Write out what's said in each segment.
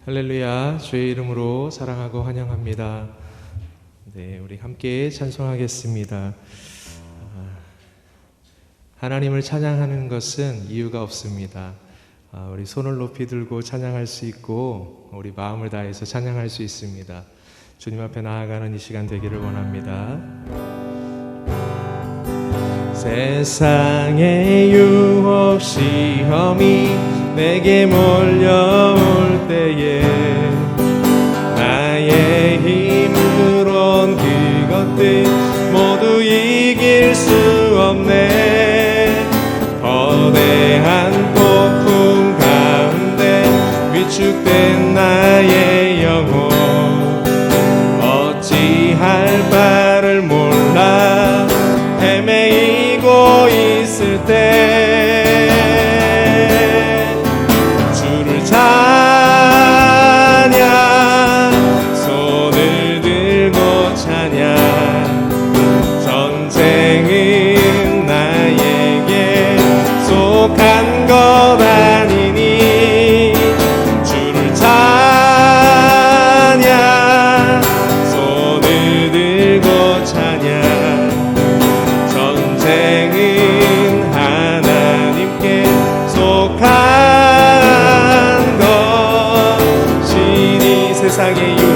할렐루야, 주의 이름으로 사랑하고 환영합니다. 네, 우리 함께 찬송하겠습니다. 하나님을 찬양하는 것은 이유가 없습니다. 우리 손을 높이 들고 찬양할 수 있고 우리 마음을 다해서 찬양할 수 있습니다. 주님 앞에 나아가는 이 시간 되기를 원합니다. 세상의 유혹 시험이 내게 몰려올 때에 나의 힘으론 그것들 모두 이길 수 없네. 거대한 폭풍 가운데 위축된 나의 영혼 어찌할 바를 몰라 헤매이고 있을 때 주를 찬양 손을 들고 찬양 전쟁은 나에게 속한 것 아니니 주를 찬양 손을 들고 찬양 전쟁은 하나님께 속한 것이니 세상의 유혹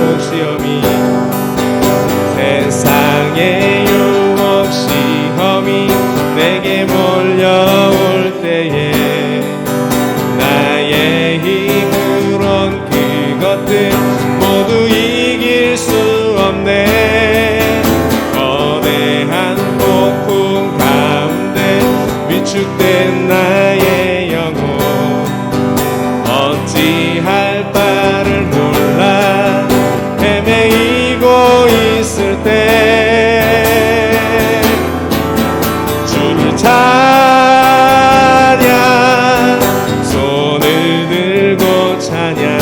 시험이 내게 몰려올 때에 나의 힘으론 그것들 모두 이길 수 없네. 거대한 폭풍 가운데 위축된 나의 영혼 어찌할 바를 몰라 헤매이고 있을 때 주를 찬양 손을 들고 찬양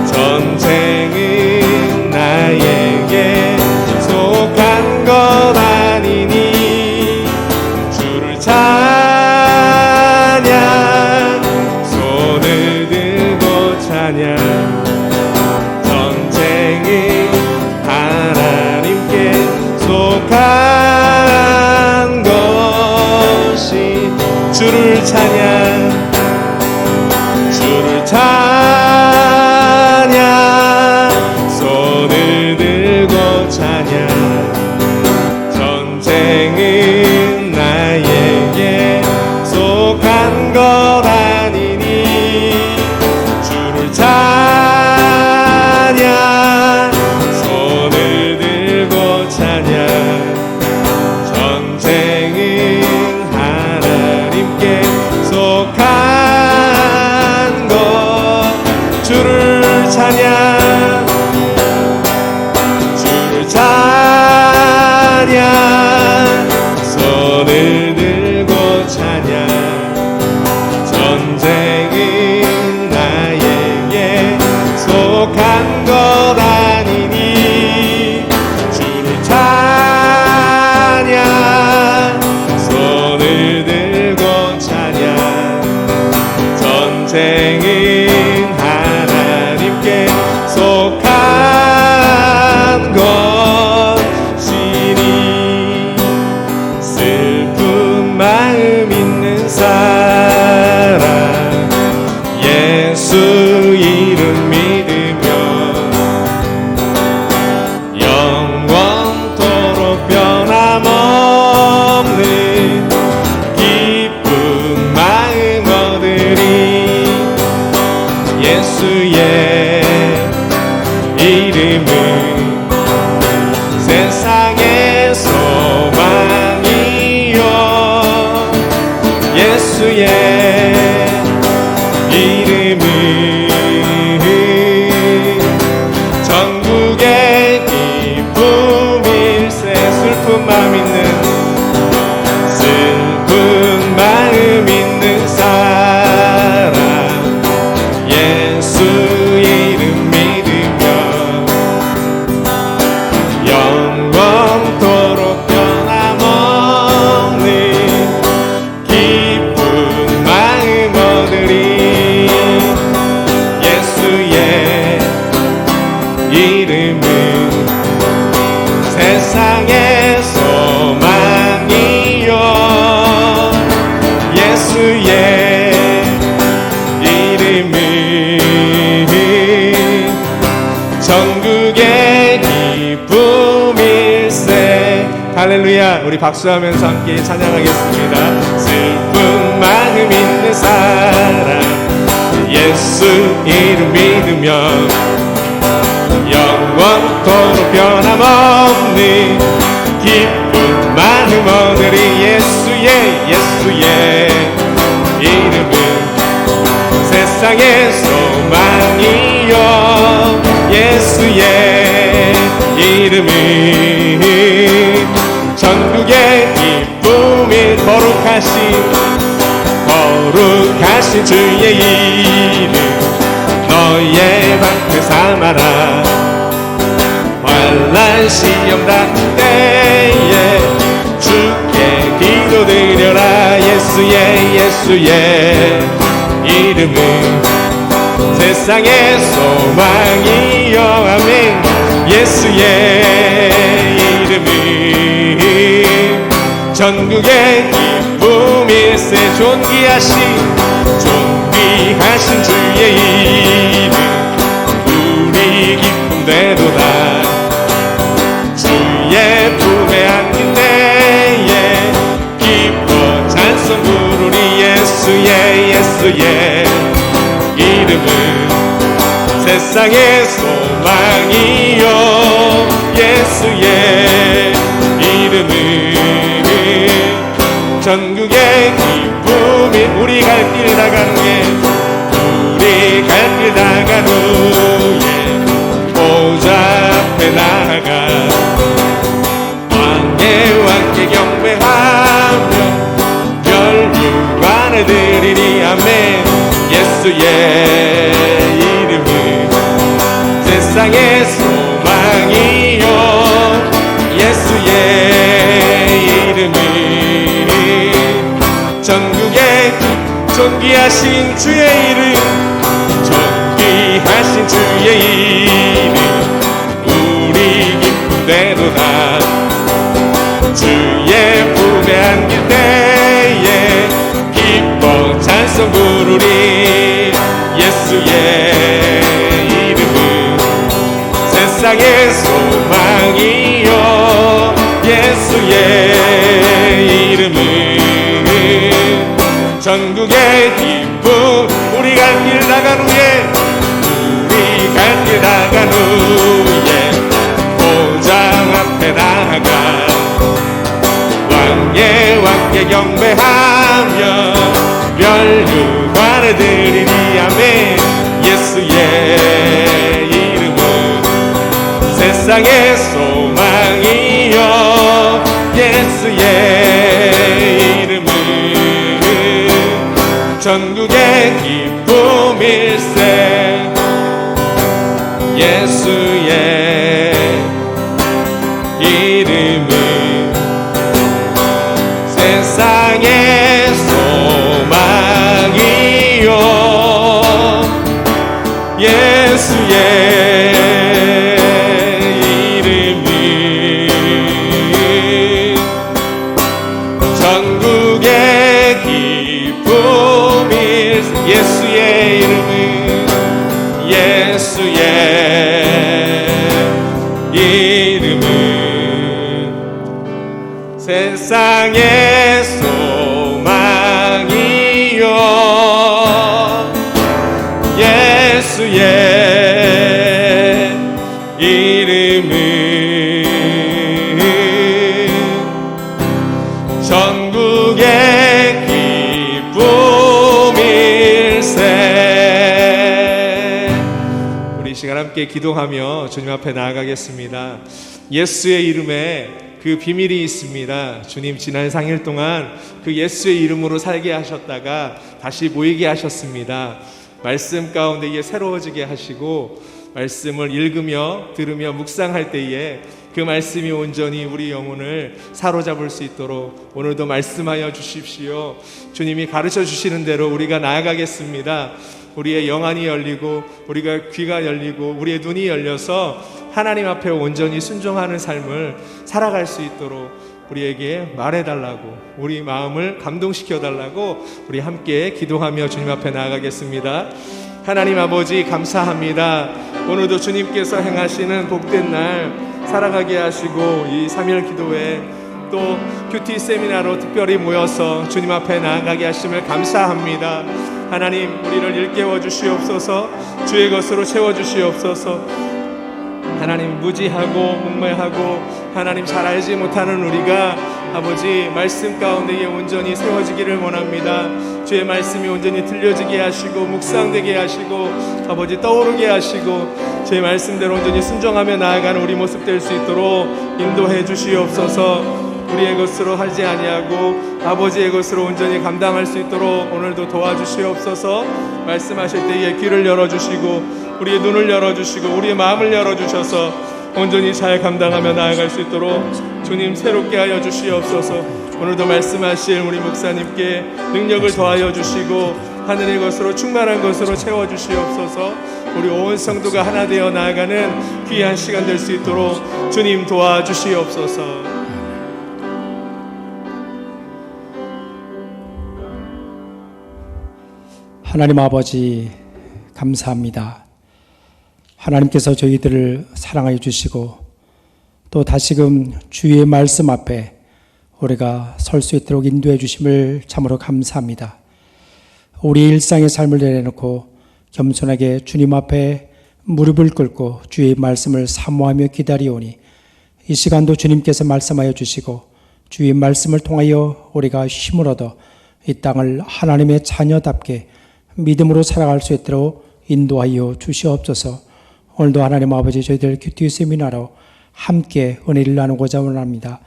전쟁은 나에게 속한 것 아니니 주를 찬양 손을 들고 찬양 전쟁은 하나님께 속한 것이 주를 찬양 주를 찬양 손을 들고 찬양 전쟁은 나에게 속한 것 아니니 주를 찬양 손을 들고 찬양 전쟁은 하나님께 속한 것 주를 찬양 주를 찬양 손을 들고 찬양 전쟁은 나에게 속한 것 아니니 주를 찬양 손을 들고 찬양 전쟁은 하나님께 속한 것이니 슬픈 마음 있는 사람 예수 이름 믿으며 영원토록 변함없는 기쁜 마음 얻으리. 예수의 이름은 세상의 소망이요 예수의 이름은 전국의 기쁨일세. 슬픈 마음 있는 사람 예수 이름 믿으며 영원토록 변함없는 기쁜 마음 예수의 이름은 전국의 기쁨일세. 할렐루야. 우리 박수하면서 함께 찬양하겠습니다. 슬픈 마음 있는 사람 예수 이름 믿으면 영원토록 변함없는 기쁜 마음 얻으리. 예수의 이름은 세상의 소망이요. 예수의 이름은 전국의 기쁨이 거룩하신 주의 이름 너의 방패 삼아라. 환난 시험 당할 때에 주께 기도드려라. 예수의 이름은 세상의 소망이요. 아멘. 예수의 이름은 전국의 기쁨일세. 존귀하신 주의 이름 우리 기쁨 되도다. 주의 품에 안긴 때에 기뻐 찬송 부르리. 예수의 이름은 세상의 소망이요. 예수의 이름은 전국의 기쁨이. 우리 갈 길 나간 후에 보좌 앞에 나가 왕께 경배하며 멸류관을 드리니. 아멘. 예수의 이름은 세상의 소망이요. 예수의 이름은 전국의 존귀하신 주의 이름 우리 기쁨 되도다. 주의 품에 안길 때에 기뻐 찬송 부르리. 예수의 이름은 세상의 소망이요. 예수의 이름은 전국의 기쁨. 우리 갈 길 나간 후에 보장 앞에 나가 왕께 경배하며 멸류관을 드리니. 아멘. 예수의 이름은 세상의 소망이요. 예수의 이름은 전국의 기쁨일세. 예수의 이름은 세상의 소망이요. 예수의 이름은 전국의 기쁨일세. 예수의 이름은 이름은 세상의 소망이요. 예수의 이름은 전국의 기쁨일세. 우리 시간 함께 기도하며 주님 앞에 나아가겠습니다. 예수의 이름에 그 비밀이 있습니다. 주님 지난 3일 동안 그 예수의 이름으로 살게 하셨다가 다시 모이게 하셨습니다. 말씀 가운데 이게 새로워지게 하시고 말씀을 읽으며 들으며 묵상할 때에 그 말씀이 온전히 우리 영혼을 사로잡을 수 있도록 오늘도 말씀하여 주십시오. 주님이 가르쳐 주시는 대로 우리가 나아가겠습니다. 우리의 영안이 열리고 우리가 귀가 열리고 우리의 눈이 열려서 하나님 앞에 온전히 순종하는 삶을 살아갈 수 있도록 우리에게 말해달라고, 우리 마음을 감동시켜달라고 우리 함께 기도하며 주님 앞에 나아가겠습니다. 하나님 아버지 감사합니다. 오늘도 주님께서 행하시는 복된 날 살아가게 하시고 이 3일 기도회 또 큐티 세미나로 특별히 모여서 주님 앞에 나아가게 하심을 감사합니다. 하나님 우리를 일깨워 주시옵소서. 주의 것으로 채워 주시옵소서. 하나님 무지하고 목매하고 하나님 잘 알지 못하는 우리가 아버지 말씀 가운데에 온전히 세워지기를 원합니다. 주의 말씀이 온전히 들려지게 하시고 묵상되게 하시고 아버지 떠오르게 하시고 주의 말씀대로 온전히 순종하며 나아가는 우리 모습 될 수 있도록 인도해 주시옵소서. 우리의 것으로 하지 아니하고 아버지의 것으로 온전히 감당할 수 있도록 오늘도 도와주시옵소서. 말씀하실 때에 귀를 열어주시고 우리의 눈을 열어주시고 우리의 마음을 열어주셔서 온전히 잘 감당하며 나아갈 수 있도록 주님 새롭게 하여 주시옵소서. 오늘도 말씀하실 우리 목사님께 능력을 더하여 주시고 하늘의 것으로 충만한 것으로 채워주시옵소서. 우리 온 성도가 하나 되어 나아가는 귀한 시간 될 수 있도록 주님 도와주시옵소서. 하나님 아버지 감사합니다. 하나님께서 저희들을 사랑하여 주시고 또 다시금 주의 말씀 앞에 우리가 설 수 있도록 인도해 주심을 참으로 감사합니다. 우리 일상의 삶을 내려놓고 겸손하게 주님 앞에 무릎을 꿇고 주의 말씀을 사모하며 기다리오니 이 시간도 주님께서 말씀하여 주시고 주의 말씀을 통하여 우리가 힘을 얻어 이 땅을 하나님의 자녀답게 믿음으로 살아갈 수 있도록 인도하여 주시옵소서. 오늘도 하나님 아버지 저희들 큐티 세미나로 함께 은혜를 나누고자 원합니다.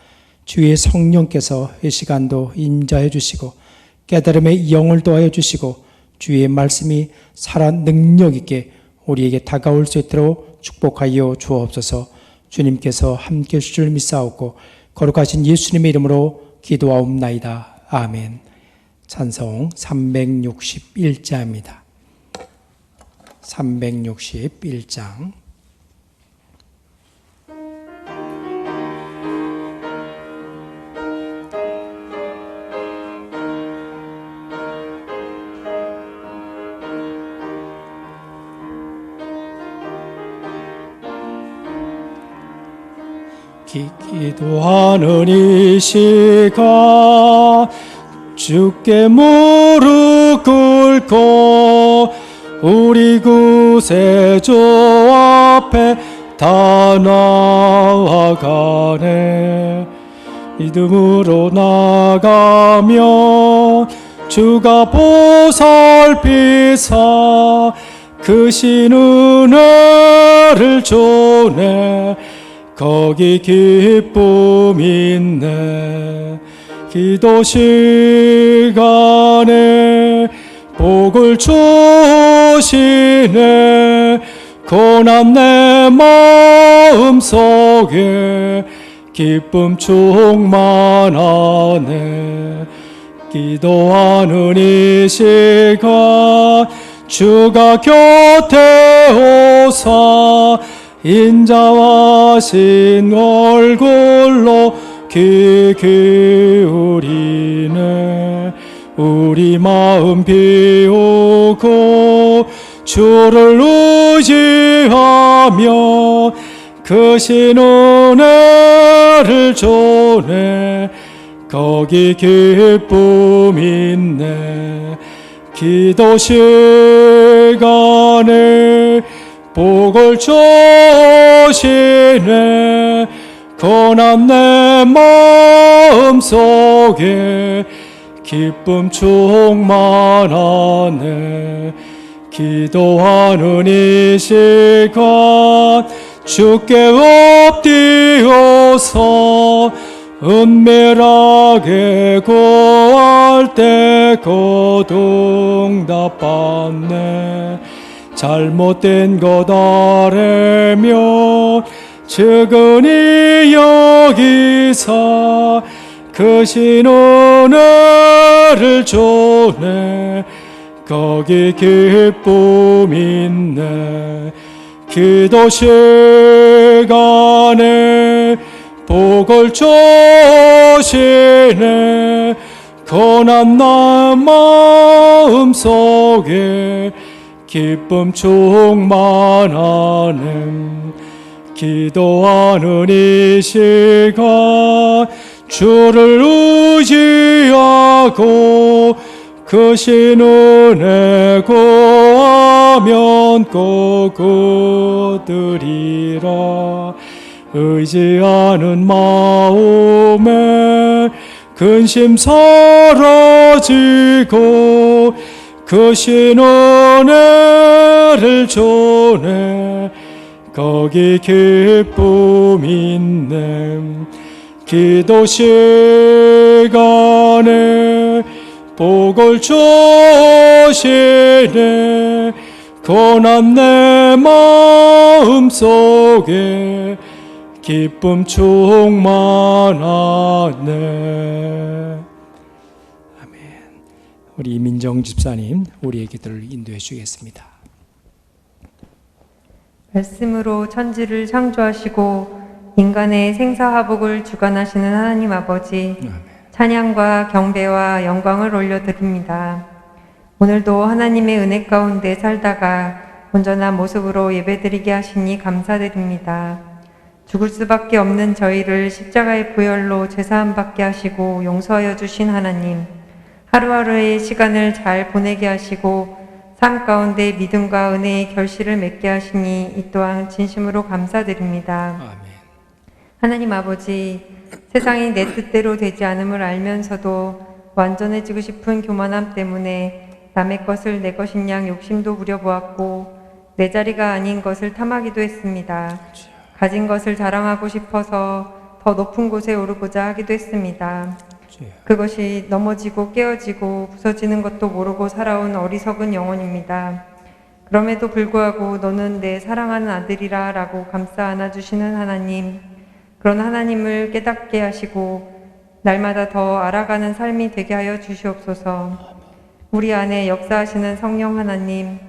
주의 성령께서 이 시간도 임재해 주시고 깨달음의 영을 더하여 주시고 주의 말씀이 살아 능력 있게 우리에게 다가올 수 있도록 축복하여 주옵소서. 주님께서 함께 해주실 줄 믿사옵고 거룩하신 예수님의 이름으로 기도하옵나이다. 아멘. 찬송 361자입니다. 361장. 기도하는 이 시간 주께 무릎 꿇고 우리 구세주 앞에 다 나아가네. 믿음으로 나가며 주가 보살피사 크신 은혜를 주네. 거기 기쁨 있네. 기도 시간에 복을 주시네. 고난 내 마음속에 기쁨 충만하네. 기도하는 이 시간 주가 곁에 오사 인자하신 얼굴로 귀 기울이네. 우리 마음 비우고 주를 의지하며 크신 은혜를 주네. 거기 기쁨 있네. 기도 시간에 복을 주시네. 고난 내 마음속에 기쁨 충만하네. 기도하는 이 시간 주께 엎드려서 은밀하게 구할 때 거듭답받네. 잘못된 것 아뢰며 측은히 여기사 크신 은혜를 주네. 거기 기쁨 있네. 기도 시간에 복을 주시네. 고난 나 마음속에 기쁨 충만하네. 기도하는 이 시간 주를 의지하고 그 신 은혜 구하면 꼭 얻으리라. 의지하는 마음에 근심 사라지고 그 신 은혜를 전해 거기 기쁨 있네. 기도 시간에 복을 주시네. 고난 내 마음속에 기쁨 충만하네. 아멘. 우리 이민정 집사님 우리의 기도를 인도해 주시겠습니다. 말씀으로 천지를 창조하시고 인간의 생사화복을 주관하시는 하나님 아버지, 찬양과 경배와 영광을 올려드립니다. 오늘도 하나님의 은혜 가운데 살다가 온전한 모습으로 예배드리게 하시니 감사드립니다. 죽을 수밖에 없는 저희를 십자가의 보혈로 제사함 받게 하시고 용서하여 주신 하나님, 하루하루의 시간을 잘 보내게 하시고 삶 가운데 믿음과 은혜의 결실을 맺게 하시니 이 또한 진심으로 감사드립니다. 아멘. 하나님 아버지, 세상이 내 뜻대로 되지 않음을 알면서도 완전해지고 싶은 교만함 때문에 남의 것을 내 것인 양 욕심도 부려보았고 내 자리가 아닌 것을 탐하기도 했습니다. 가진 것을 자랑하고 싶어서 더 높은 곳에 오르고자 하기도 했습니다. 그것이 넘어지고 깨어지고 부서지는 것도 모르고 살아온 어리석은 영혼입니다. 그럼에도 불구하고 너는 내 사랑하는 아들이라 라고 감싸 안아주시는 하나님, 그런 하나님을 깨닫게 하시고 날마다 더 알아가는 삶이 되게 하여 주시옵소서. 우리 안에 역사하시는 성령 하나님,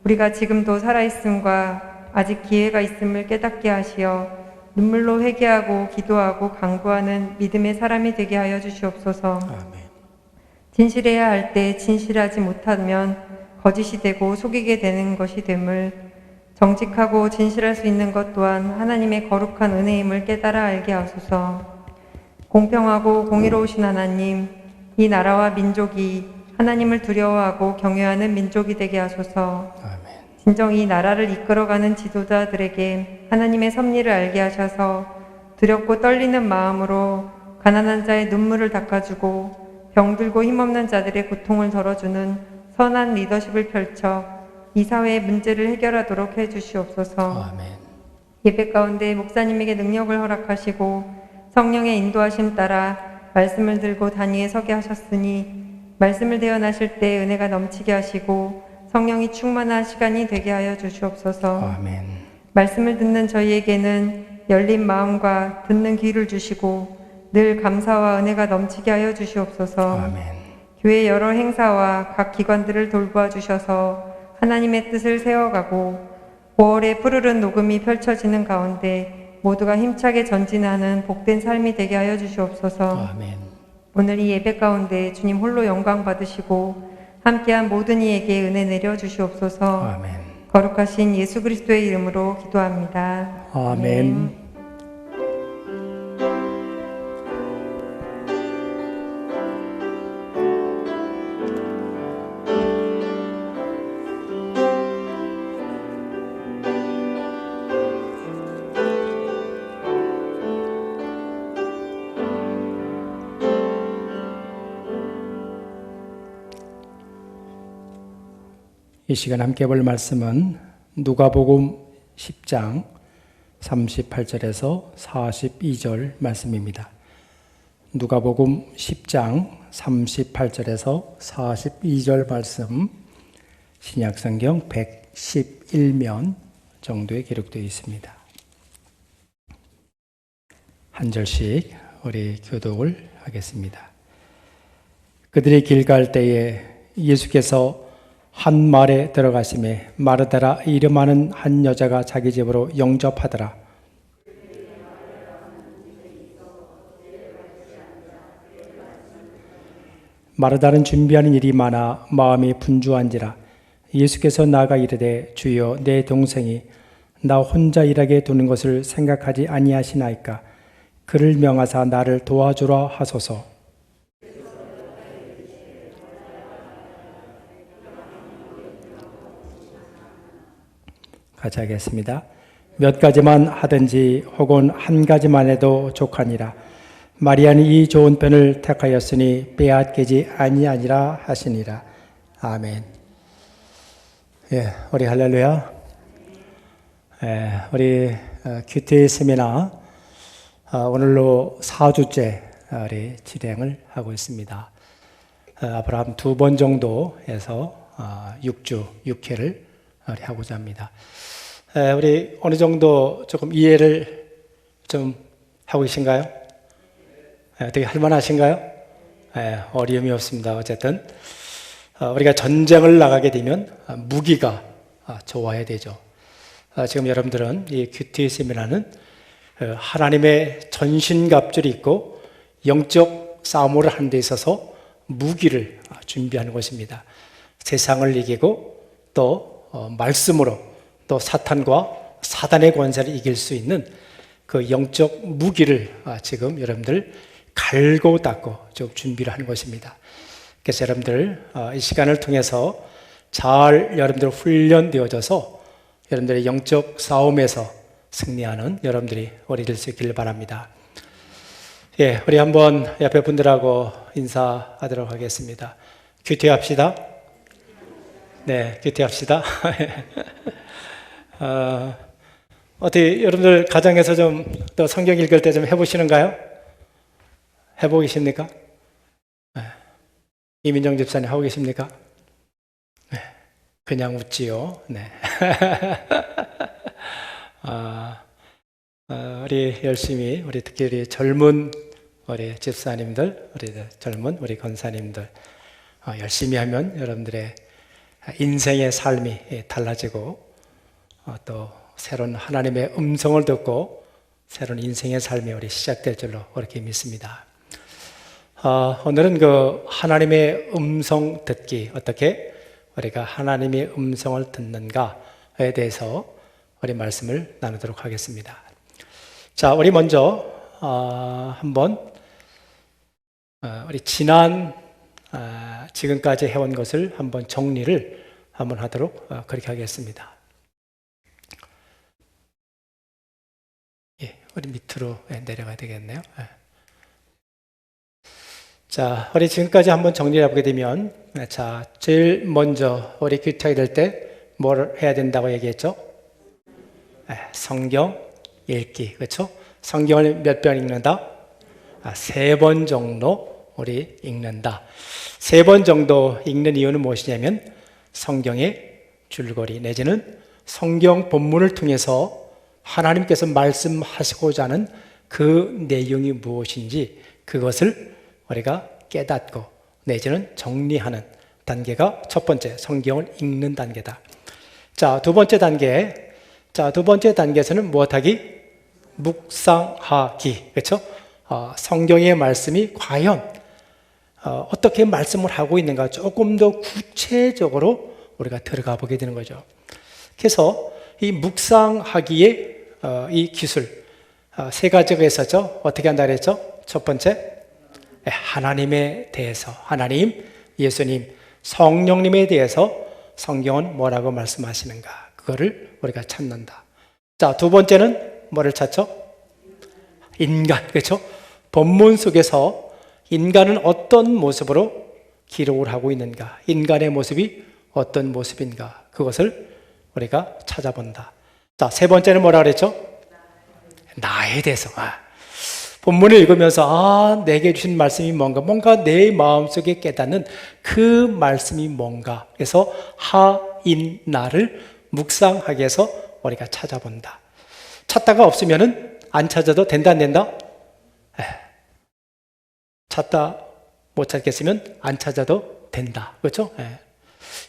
우리가 지금도 살아있음과 아직 기회가 있음을 깨닫게 하시어 눈물로 회개하고 기도하고 간구하는 믿음의 사람이 되게 하여 주시옵소서. 아멘. 진실해야 할 때 진실하지 못하면 거짓이 되고 속이게 되는 것이 됨을, 정직하고 진실할 수 있는 것 또한 하나님의 거룩한 은혜임을 깨달아 알게 하소서. 공평하고 공의로우신 하나님, 이 나라와 민족이 하나님을 두려워하고 경외하는 민족이 되게 하소서. 아멘. 진정 이 나라를 이끌어가는 지도자들에게 하나님의 섭리를 알게 하셔서 두렵고 떨리는 마음으로 가난한 자의 눈물을 닦아주고 병들고 힘없는 자들의 고통을 덜어주는 선한 리더십을 펼쳐 이 사회의 문제를 해결하도록 해주시옵소서. 아멘. 예배 가운데 목사님에게 능력을 허락하시고 성령의 인도하심 따라 말씀을 들고 단위에 서게 하셨으니 말씀을 대언하실 때 은혜가 넘치게 하시고 성령이 충만한 시간이 되게 하여 주시옵소서. 아멘. 말씀을 듣는 저희에게는 열린 마음과 듣는 귀를 주시고 늘 감사와 은혜가 넘치게 하여 주시옵소서. 아멘. 교회 여러 행사와 각 기관들을 돌보아 주셔서 하나님의 뜻을 세워가고 5월의 푸르른 녹음이 펼쳐지는 가운데 모두가 힘차게 전진하는 복된 삶이 되게 하여 주시옵소서. 아멘. 오늘 이 예배 가운데 주님 홀로 영광 받으시고 함께한 모든 이에게 은혜 내려 주시옵소서. 아멘. 거룩하신 예수 그리스도의 이름으로 기도합니다. 아멘. 이 시간 함께 볼 말씀은 누가복음 10장 38절에서 42절 말씀입니다. 누가복음 10장 38절에서 42절 말씀, 신약성경 111면 정도에 기록되어 있습니다. 한 절씩 우리 교독을 하겠습니다. 그들이 길 갈 때에 예수께서 한 마을에 들어가심에 마르다라 이름하는 한 여자가 자기 집으로 영접하더라. 마르다는 준비하는 일이 많아 마음이 분주한지라. 예수께서 나아가 이르되 주여 내 동생이 나 혼자 일하게 두는 것을 생각하지 아니하시나이까. 그를 명하사 나를 도와주라 하소서. 같이 하겠습니다. 몇 가지만 하든지 혹은 한 가지만 해도 족하니라. 마리아는 이 좋은 편을 택하였으니 빼앗기지 아니하니라 하시니라. 아멘. 예, 우리 할렐루야. 우리 큐티 세미나 오늘로 4주째 우리 진행을 하고 있습니다. 앞으로 한 2번 정도 해서 6주, 6회를 우리 하고자 합니다. 우리 어느 정도 조금 이해를 좀 하고 계신가요? 되게 할만하신가요? 어려움이 없습니다. 어쨌든 우리가 전쟁을 나가게 되면 무기가 좋아야 되죠. 지금 여러분들은 이 큐티 세미나는 하나님의 전신갑주를 입고 영적 싸움을 하는 데 있어서 무기를 준비하는 것입니다. 세상을 이기고 또 말씀으로 또 사탄과 사단의 권세를 이길 수 있는 그 영적 무기를 지금 여러분들 갈고 닦고 좀 준비를 하는 것입니다. 그래서 여러분들 이 시간을 통해서 잘 여러분들 훈련되어져서 여러분들의 영적 싸움에서 승리하는 여러분들이 우리 될 수 있기를 바랍니다. 예, 우리 한번 옆에 분들하고 인사하도록 하겠습니다. 큐티 합시다. 네, 큐티 합시다. 어떻게 여러분들 가정에서 좀 또 성경 읽을 때 좀 해보시는가요? 해보고 계십니까? 네. 이민정 집사님 하고 계십니까? 네. 그냥 웃지요. 네. 우리 열심히 우리 특히 우리 젊은 우리 집사님들, 우리 권사님들 열심히 하면 여러분들의 인생의 삶이 달라지고 또 새로운 하나님의 음성을 듣고 새로운 인생의 삶이 우리 시작될 줄로 그렇게 믿습니다. 오늘은 그 하나님의 음성 듣기, 어떻게 우리가 하나님의 음성을 듣는가에 대해서 우리 말씀을 나누도록 하겠습니다. 자, 우리 먼저 한번 우리 지금까지 해온 것을 한번 정리를 한번 하도록 그렇게 하겠습니다. 예, 우리 밑으로 내려가야 되겠네요. 자, 우리 지금까지 한번 정리를 해보게 되면, 자, 제일 먼저 우리 큐티하게 될 때 뭘 해야 된다고 얘기했죠? 성경 읽기, 그렇죠? 성경을 몇 번 읽는다? 3번 정도 우리 읽는다. 3번 정도 읽는 이유는 무엇이냐면 성경의 줄거리 내지는 성경 본문을 통해서 하나님께서 말씀하시고자 하는 그 내용이 무엇인지 그것을 우리가 깨닫고 내지는 정리하는 단계가 첫 번째 성경을 읽는 단계다. 자, 두 번째 단계. 자, 두 번째 단계에서는 무엇하기? 묵상하기. 그렇죠? 성경의 말씀이 과연 어떻게 말씀을 하고 있는가 조금 더 구체적으로 우리가 들어가 보게 되는 거죠. 그래서 이 묵상하기의 이 기술 3가지가 있었죠. 어떻게 한다 그랬죠? 첫 번째, 하나님에 대해서, 하나님, 예수님, 성령님에 대해서 성경은 뭐라고 말씀하시는가 그거를 우리가 찾는다. 자, 두 번째는 뭐를 찾죠? 인간, 그렇죠? 본문 속에서 인간은 어떤 모습으로 기록을 하고 있는가, 인간의 모습이 어떤 모습인가 그것을 우리가 찾아본다. 자, 세 번째는 뭐라 그랬죠? 나에 대해서. 본문을 읽으면서 내게 주신 말씀이 뭔가 내 마음속에 깨닫는 그 말씀이 뭔가. 그래서 하인나를 묵상하게 해서 우리가 찾아본다. 찾다가 없으면은 안 찾아도 된다 안 된다? 찾다 못 찾겠으면 안 찾아도 된다. 그렇죠?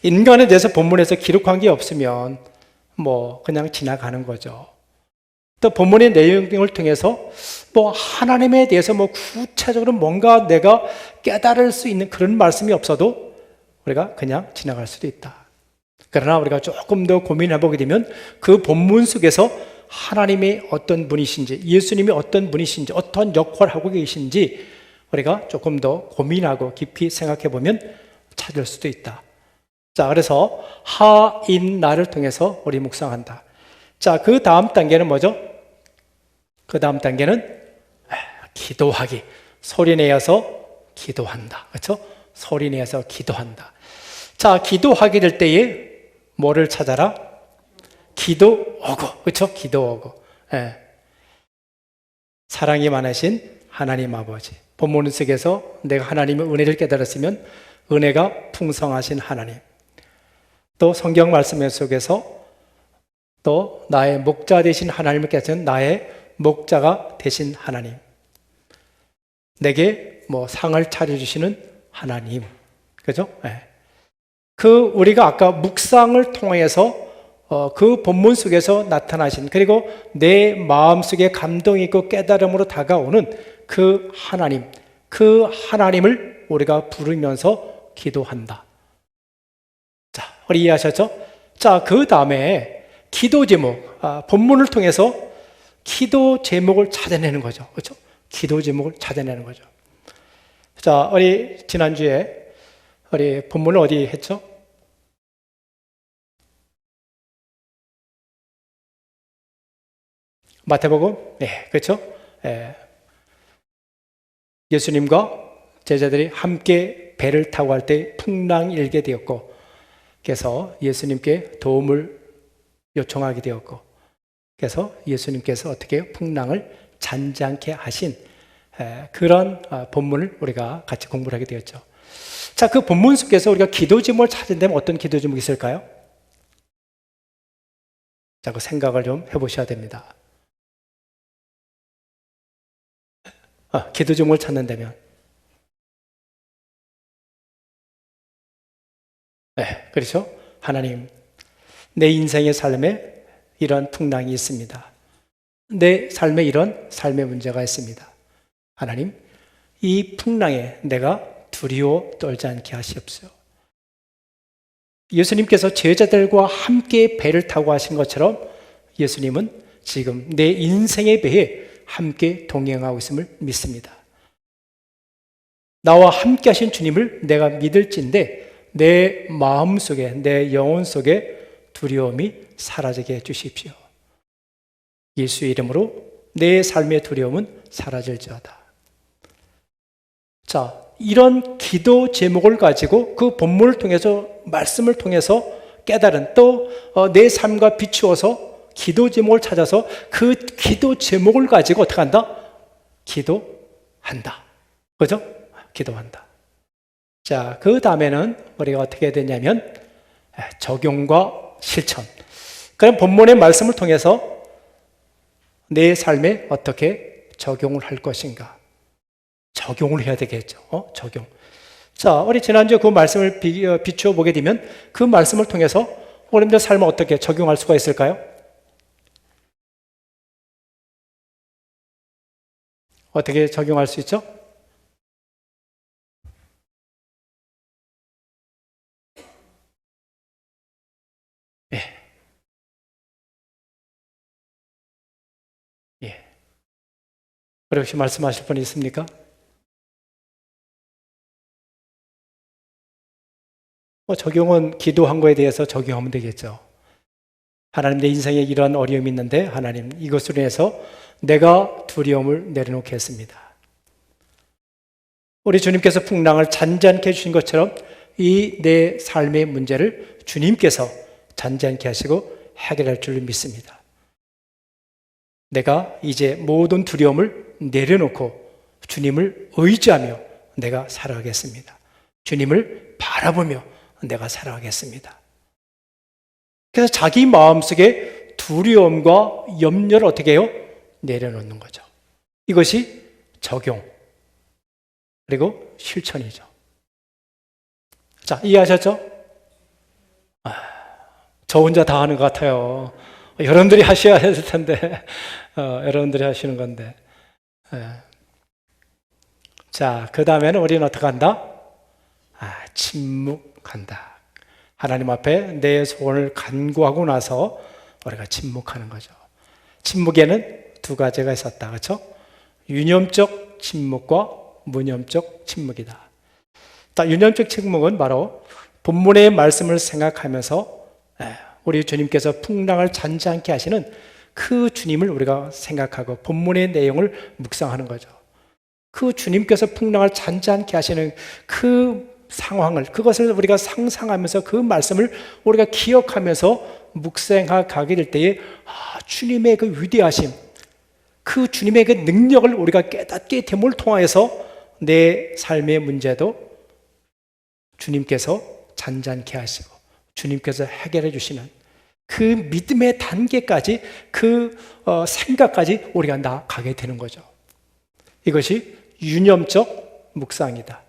인간에 대해서 본문에서 기록한 게 없으면 뭐 그냥 지나가는 거죠. 또 본문의 내용을 통해서 뭐 하나님에 대해서 뭐 구체적으로 뭔가 내가 깨달을 수 있는 그런 말씀이 없어도 우리가 그냥 지나갈 수도 있다. 그러나 우리가 조금 더 고민해 보게 되면 그 본문 속에서 하나님이 어떤 분이신지, 예수님이 어떤 분이신지, 어떤 역할을 하고 계신지 우리가 조금 더 고민하고 깊이 생각해 보면 찾을 수도 있다. 자, 그래서 하인나를 통해서 우리 묵상한다. 자, 그 다음 단계는 뭐죠? 그 다음 단계는 기도하기. 소리내어서 기도한다. 그렇죠? 소리내어서 기도한다. 자, 기도하게 될 때에 뭐를 찾아라? 기도어구. 그렇죠? 기도어구. 예. 사랑이 많으신 하나님 아버지. 본문 속에서 내가 하나님의 은혜를 깨달았으면 은혜가 풍성하신 하나님. 또 성경 말씀 속에서 또 나의 목자 되신 하나님께서는 나의 목자가 되신 하나님. 내게 뭐 상을 차려주시는 하나님. 그죠? 네. 우리가 아까 묵상을 통해서 그 본문 속에서 나타나신, 그리고 내 마음속에 감동이 있고 깨달음으로 다가오는 그 하나님을 우리가 부르면서 기도한다. 자, 우리 이해하셨죠? 자, 그 다음에 기도 제목, 본문을 통해서 기도 제목을 찾아내는 거죠. 그렇죠? 기도 제목을 찾아내는 거죠. 자, 우리 지난주에 우리 본문을 어디 했죠? 마태복음? 네, 그렇죠? 네. 예수님과 제자들이 함께 배를 타고 갈 때 풍랑이 일게 되었고, 그래서 예수님께 도움을 요청하게 되었고, 그래서 예수님께서 어떻게 해요? 풍랑을 잔잔케 하신 그런 본문을 우리가 같이 공부를 하게 되었죠. 자, 그 본문 속에서 우리가 기도 제목을 찾는다면 어떤 기도 제목이 있을까요? 자, 그 생각을 좀 해보셔야 됩니다. 기도 제목을 찾는다면, 네, 그렇죠? 하나님, 내 인생의 삶에 이런 풍랑이 있습니다. 내 삶에 이런 삶의 문제가 있습니다. 하나님, 이 풍랑에 내가 두려워 떨지 않게 하시옵소서. 예수님께서 제자들과 함께 배를 타고 하신 것처럼 예수님은 지금 내 인생의 배에 함께 동행하고 있음을 믿습니다. 나와 함께 하신 주님을 내가 믿을진데 내 마음속에, 내 영혼 속에 두려움이 사라지게 해주십시오. 예수의 이름으로 내 삶의 두려움은 사라질지어다. 자, 이런 기도 제목을 가지고 그 본문을 통해서, 말씀을 통해서 깨달은, 또 내 삶과 비추어서 기도 제목을 찾아서 그 기도 제목을 가지고 어떻게 한다? 기도한다. 그죠? 기도한다. 자, 그 다음에는 우리가 어떻게 해야 되냐면 적용과 실천. 그럼 본문의 말씀을 통해서 내 삶에 어떻게 적용을 할 것인가? 적용을 해야 되겠죠. 적용. 자, 우리 지난주에 그 말씀을 비추어 보게 되면 그 말씀을 통해서 우리들 삶을 어떻게 적용할 수가 있을까요? 어떻게 적용할 수 있죠? 예. 예. 우리 혹시 말씀하실 분 있습니까? 적용은 기도한 거에 대해서 적용하면 되겠죠. 하나님, 내 인생에 이런 어려움이 있는데 하나님, 이것으로 인해서 내가 두려움을 내려놓겠습니다. 우리 주님께서 풍랑을 잔잔케 해주신 것처럼 이 내 삶의 문제를 주님께서 잔잔케 하시고 해결할 줄 믿습니다. 내가 이제 모든 두려움을 내려놓고 주님을 의지하며 내가 살아가겠습니다. 주님을 바라보며 내가 살아가겠습니다. 그래서 자기 마음속에 두려움과 염려를 어떻게 해요? 내려놓는 거죠. 이것이 적용, 그리고 실천이죠. 자, 이해하셨죠? 저 혼자 다 하는 것 같아요. 여러분들이 하셔야 할 텐데, 여러분들이 하시는 건데. 자, 그 다음에는 우리는 어떻게 한다? 침묵한다. 하나님 앞에 내 소원을 간구하고 나서 우리가 침묵하는 거죠. 침묵에는 두 가지가 있었다. 그렇죠? 유념적 침묵과 무념적 침묵이다. 자, 유념적 침묵은 바로 본문의 말씀을 생각하면서 우리 주님께서 풍랑을 잔잔케 하시는 그 주님을 우리가 생각하고 본문의 내용을 묵상하는 거죠. 그 주님께서 풍랑을 잔잔케 하시는 그 상황을, 그것을 우리가 상상하면서 그 말씀을 우리가 기억하면서 묵상하게 될 때에 주님의 그 위대하심, 그 주님의 그 능력을 우리가 깨닫게 됨을 통하여서 내 삶의 문제도 주님께서 잔잔케 하시고 주님께서 해결해 주시는 그 믿음의 단계까지, 그 생각까지 우리가 나아가게 되는 거죠. 이것이 유념적 묵상이다.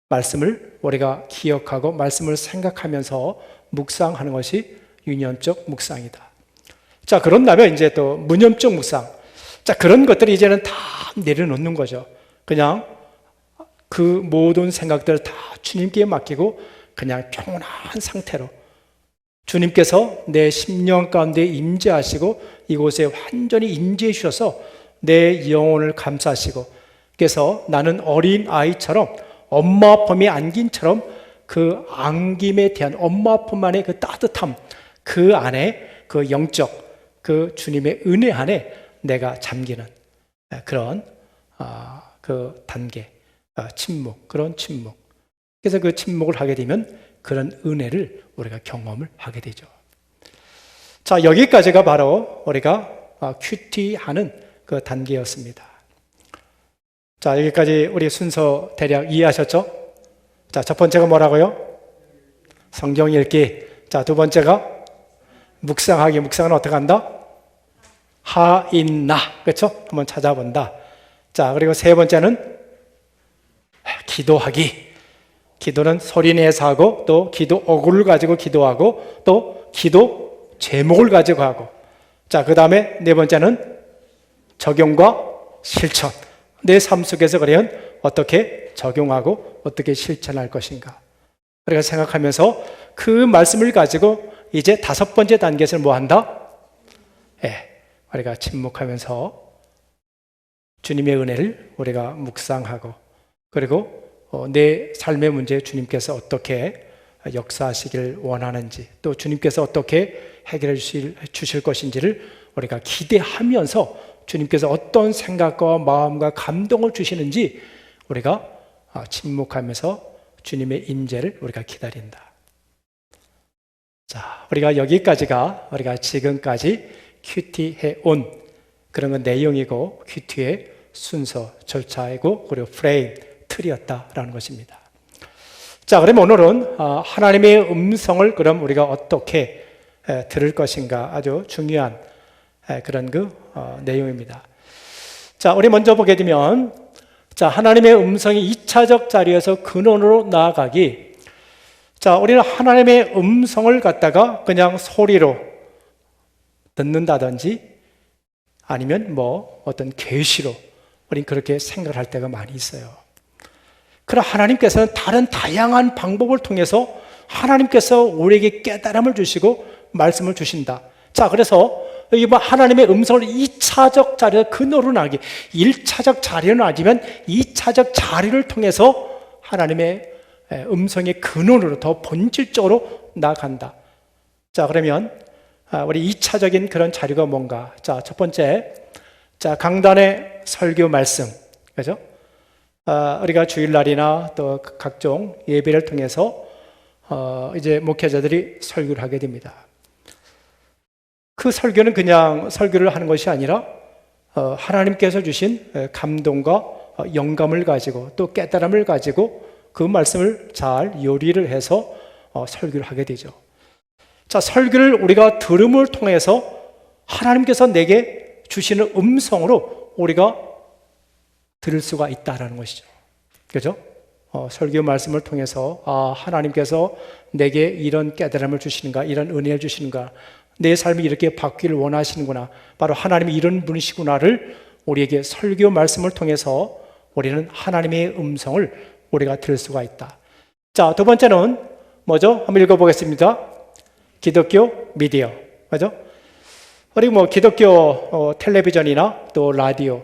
말씀을 우리가 기억하고 말씀을 생각하면서 묵상하는 것이 유념적 묵상이다. 자, 그런 다음에 이제 또 무념적 묵상. 자, 그런 것들이 이제는 다 내려놓는 거죠. 그냥 그 모든 생각들을 다 주님께 맡기고 그냥 평온한 상태로 주님께서 내 심령 가운데 임재하시고 이곳에 완전히 임재해 주셔서 내 영혼을 감싸시고, 그래서 나는 어린 아이처럼 엄마 품에 안긴처럼 그 안김에 대한 엄마 품만의 그 따뜻함, 그 안에 그 영적 그 주님의 은혜 안에 내가 잠기는 그런 그 단계, 침묵, 그런 침묵. 그래서 그 침묵을 하게 되면 그런 은혜를 우리가 경험을 하게 되죠. 자, 여기까지가 바로 우리가 큐티하는 그 단계였습니다. 자, 여기까지 우리 순서 대략 이해하셨죠? 자, 첫 번째가 뭐라고요? 성경 읽기. 자, 두 번째가 묵상하기. 묵상은 어떻게 한다? 하인나. 그렇죠? 한번 찾아본다. 자, 그리고 세 번째는 기도하기. 기도는 소리내서 하고, 또 기도 어구를 가지고 기도하고, 또 기도 제목을 가지고 하고. 자, 그 다음에 네 번째는 적용과 실천. 내 삶 속에서 그러면 어떻게 적용하고 어떻게 실천할 것인가. 우리가 생각하면서 그 말씀을 가지고 이제 다섯 번째 단계에서는 뭐 한다? 우리가 침묵하면서 주님의 은혜를 우리가 묵상하고, 그리고 내 삶의 문제에 주님께서 어떻게 역사하시기를 원하는지, 또 주님께서 어떻게 해결해 주실 것인지를 우리가 기대하면서 주님께서 어떤 생각과 마음과 감동을 주시는지 우리가 침묵하면서 주님의 임재를 우리가 기다린다. 자, 우리가 여기까지가 우리가 지금까지 큐티해 온 그런 내용이고 큐티의 순서, 절차이고 그리고 프레임, 틀이었다라는 것입니다. 자, 그러면 오늘은 하나님의 음성을 그럼 우리가 어떻게 들을 것인가, 아주 중요한 그런 내용입니다. 자, 우리 먼저 보게 되면, 자, 하나님의 음성이 2차적 자리에서 근원으로 나아가기. 자, 우리는 하나님의 음성을 갖다가 그냥 소리로 듣는다든지 아니면 뭐 어떤 계시로 우리는 그렇게 생각을 할 때가 많이 있어요. 그러나 하나님께서는 다른 다양한 방법을 통해서 하나님께서 우리에게 깨달음을 주시고 말씀을 주신다. 자, 그래서 여기 뭐 하나님의 음성을 2차적 자리에서 근원으로 나가기. 1차적 자리로 나지만 2차적 자리를 통해서 하나님의 음성의 근원으로 더 본질적으로 나아간다. 자, 그러면 우리 2차적인 그런 자료가 뭔가? 자, 첫 번째, 자, 강단의 설교 말씀, 그죠? 우리가 주일날이나 또 각종 예배를 통해서 이제 목회자들이 설교를 하게 됩니다. 그 설교는 그냥 설교를 하는 것이 아니라 하나님께서 주신 감동과 영감을 가지고 또 깨달음을 가지고 그 말씀을 잘 요리를 해서 설교를 하게 되죠. 자, 설교를 우리가 들음을 통해서 하나님께서 내게 주시는 음성으로 우리가 들을 수가 있다라는 것이죠. 그죠? 설교 말씀을 통해서 하나님께서 내게 이런 깨달음을 주시는가, 이런 은혜를 주시는가, 내 삶이 이렇게 바뀌기를 원하시는구나, 바로 하나님이 이런 분이시구나를 우리에게 설교 말씀을 통해서 우리는 하나님의 음성을 우리가 들을 수가 있다. 자, 두 번째는 뭐죠? 한번 읽어보겠습니다. 기독교 미디어, 맞죠? 우리 기독교 텔레비전이나 또 라디오,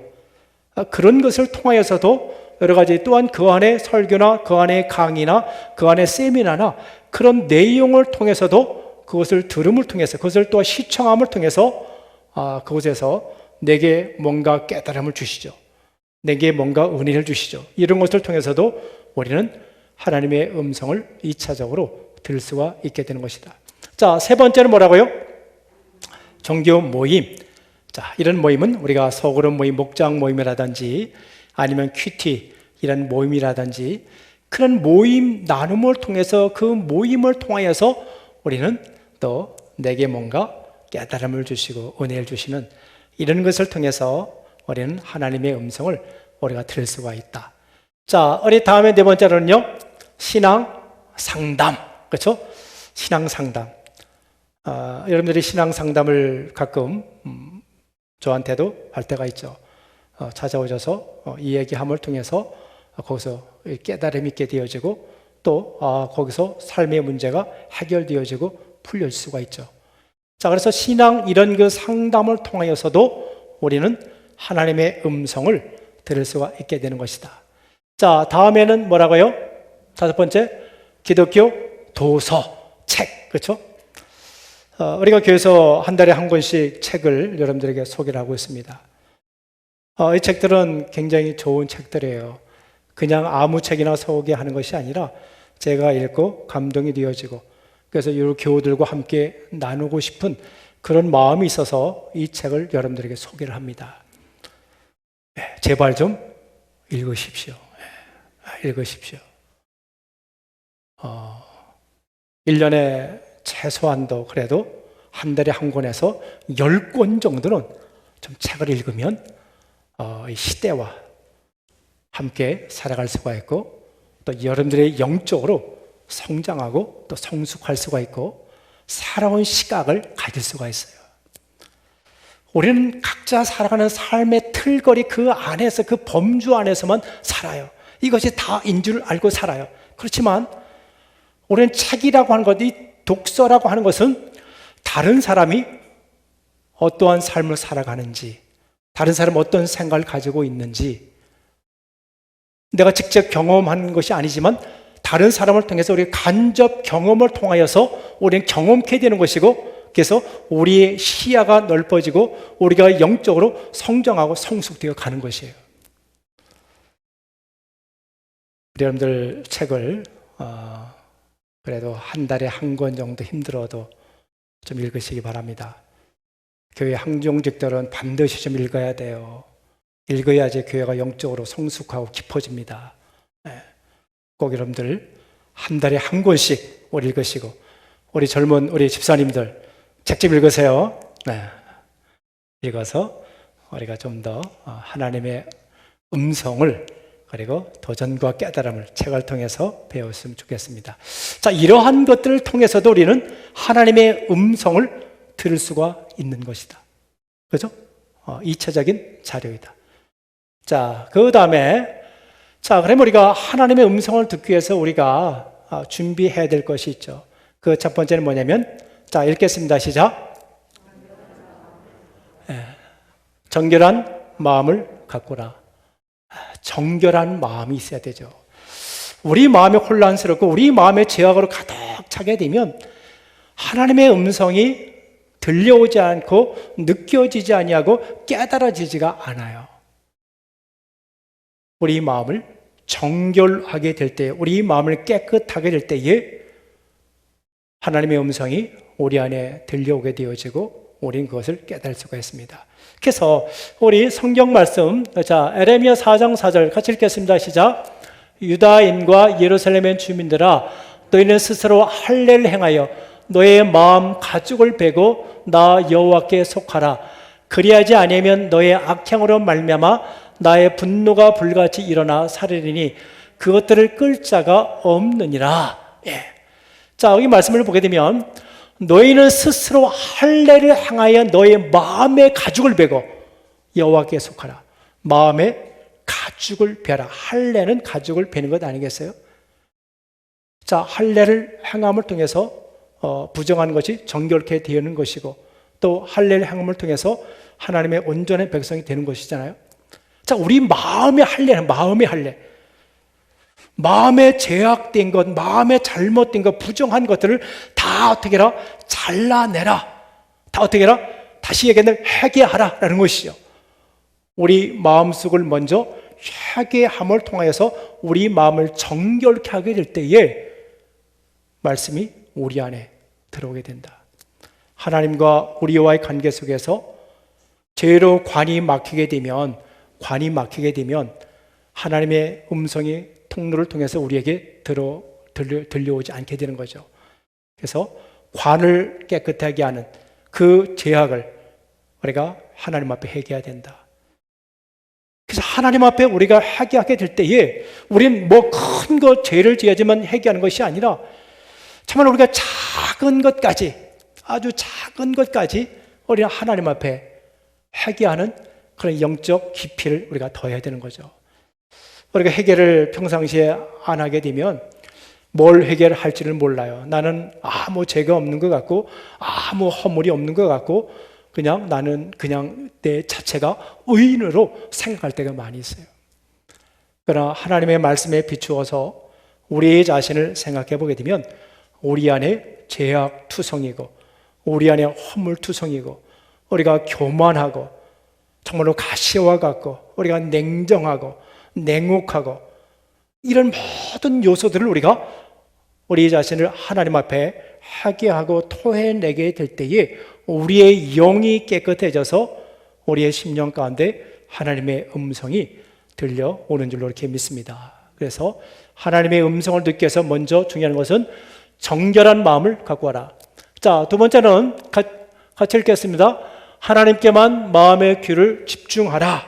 그런 것을 통하여서도 여러 가지, 또한 그 안에 설교나 그 안에 강의나 그 안에 세미나나 그런 내용을 통해서도, 그것을 들음을 통해서, 그것을 또 시청함을 통해서 그곳에서 내게 뭔가 깨달음을 주시죠. 내게 뭔가 은혜를 주시죠. 이런 것을 통해서도 우리는 하나님의 음성을 2차적으로 들을 수가 있게 되는 것이다. 자, 세 번째는 뭐라고요? 종교 모임. 자, 이런 모임은 우리가 소그룹 모임, 목장 모임이라든지 아니면 큐티 이런 모임이라든지 그런 모임 나눔을 통해서, 그 모임을 통하여서 우리는 또 내게 뭔가 깨달음을 주시고 은혜를 주시는 이런 것을 통해서 우리는 하나님의 음성을 우리가 들을 수가 있다. 자, 우리 다음에 네 번째로는요, 신앙 상담. 그렇죠? 신앙 상담. 여러분들이 신앙 상담을 가끔 저한테도 할 때가 있죠. 찾아오셔서 이야기함을 통해서 거기서 깨달음이 있게 되어지고, 또 거기서 삶의 문제가 해결되어지고 풀릴 수가 있죠. 자, 그래서 신앙 이런 그 상담을 통하여서도 우리는 하나님의 음성을 들을 수가 있게 되는 것이다. 자, 다음에는 뭐라고요? 다섯 번째, 기독교 도서, 책. 그렇죠? 우리가 교회에서 한 달에 한 권씩 책을 여러분들에게 소개를 하고 있습니다. 이 책들은 굉장히 좋은 책들이에요. 그냥 아무 책이나 소개하는 것이 아니라 제가 읽고 감동이 되어지고, 그래서 이 교우들과 함께 나누고 싶은 그런 마음이 있어서 이 책을 여러분들에게 소개를 합니다. 제발 좀 읽으십시오. 읽으십시오. 1년에 최소한도 그래도 한 달에 한 권에서 10권 정도는 좀 책을 읽으면 이 시대와 함께 살아갈 수가 있고, 또 여러분들의 영적으로 성장하고 또 성숙할 수가 있고 살아온 시각을 가질 수가 있어요. 우리는 각자 살아가는 삶의 틀거리 그 안에서, 그 범주 안에서만 살아요. 이것이 다인 줄 알고 살아요. 그렇지만 우리는 책이라고 하는 것, 이 독서라고 하는 것은 다른 사람이 어떠한 삶을 살아가는지, 다른 사람이 어떤 생각을 가지고 있는지, 내가 직접 경험한 것이 아니지만 다른 사람을 통해서 우리 간접 경험을 통하여서 우리는 경험케 되는 것이고, 그래서 우리의 시야가 넓어지고 우리가 영적으로 성장하고 성숙되어 가는 것이에요. 여러분들 책을 그래도 한 달에 한 권 정도 힘들어도 좀 읽으시기 바랍니다. 교회 항종직들은 반드시 좀 읽어야 돼요. 읽어야지 교회가 영적으로 성숙하고 깊어집니다. 꼭 여러분들 한 달에 한 권씩 우리 읽으시고, 우리 젊은 우리 집사님들 책 좀 읽으세요. 읽어서 우리가 좀 더 하나님의 음성을, 그리고 도전과 깨달음을 책을 통해서 배웠으면 좋겠습니다. 자, 이러한 것들을 통해서도 우리는 하나님의 음성을 들을 수가 있는 것이다. 그죠? 2차적인 자료이다. 자, 그 다음에, 자, 그럼 우리가 하나님의 음성을 듣기 위해서 우리가 준비해야 될 것이 있죠. 그 첫 번째는 뭐냐면, 자, 읽겠습니다. 시작. 정결한 마음을 갖고라. 정결한 마음이 있어야 되죠. 우리 마음이 혼란스럽고 우리 마음의 죄악으로 가득 차게 되면 하나님의 음성이 들려오지 않고 느껴지지 아니하고 깨달아지지가 않아요. 우리 마음을 정결하게 될 때, 우리 마음을 깨끗하게 될 때에 하나님의 음성이 우리 안에 들려오게 되어지고 우리는 그것을 깨달을 수가 있습니다. 그래서 우리 성경 말씀, 자, 에레미야 4장 4절 같이 읽겠습니다. 시작. 유다인과 예루살렘의 주민들아, 너희는 스스로 할례를 행하여 너의 마음 가죽을 베고 나 여호와께 속하라. 그리하지 아니하면 너의 악행으로 말미암아 나의 분노가 불같이 일어나 사르리니 그것들을 끌 자가 없느니라. 자, 여기 말씀을 보게 되면 너희는 스스로 할례를 행하여 너의 마음의 가죽을 베고 여호와께 속하라. 마음의 가죽을 베라. 할례는 가죽을 베는 것 아니겠어요? 자, 할례를 행함을 통해서 부정한 것이 정결케 되는 것이고, 또 할례를 행함을 통해서 하나님의 온전한 백성이 되는 것이잖아요. 자, 우리 마음의 할례는 마음의 할례. 마음에 제약된 것, 마음에 잘못된 것, 부정한 것들을 다 어떻게 해라? 잘라내라. 다 어떻게 해라? 다시 얘기하면 회개하라라는 것이죠. 우리 마음속을 먼저 회개함을 통하여서 우리 마음을 정결케 하게 될 때에 말씀이 우리 안에 들어오게 된다. 하나님과 우리와의 관계 속에서 죄로 관이 막히게 되면 하나님의 음성이 통로를 통해서 우리에게 들려오지 않게 되는 거죠. 그래서 관을 깨끗하게 하는 그 제약을 우리가 하나님 앞에 회개해야 된다. 그래서 하나님 앞에 우리가 회개하게 될 때에 우리는 뭐 큰 것 죄를 지어야지만 회개하는 것이 아니라 정말 우리가 작은 것까지, 아주 작은 것까지 우리가 하나님 앞에 회개하는 그런 영적 깊이를 우리가 더해야 되는 거죠. 우리가 회개를 평상시에 안 하게 되면 뭘 회개를 할지를 몰라요. 나는 아무 죄가 없는 것 같고 아무 허물이 없는 것 같고 나는 내 자체가 의인으로 생각할 때가 많이 있어요. 그러나 하나님의 말씀에 비추어서 우리 자신을 생각해 보게 되면 우리 안에 죄악투성이고 우리 안에 허물투성이고 우리가 교만하고 정말로 가시와 같고 우리가 냉정하고 냉혹하고 이런 모든 요소들을 우리가 우리 자신을 하나님 앞에 회개하고 토해내게 될 때에 우리의 영이 깨끗해져서 우리의 심령 가운데 하나님의 음성이 들려오는 줄로 이렇게 믿습니다. 그래서 하나님의 음성을 듣기 위해서 먼저 중요한 것은 정결한 마음을 갖고 와라. 자, 두 번째는 같이 읽겠습니다. 하나님께만 마음의 귀를 집중하라.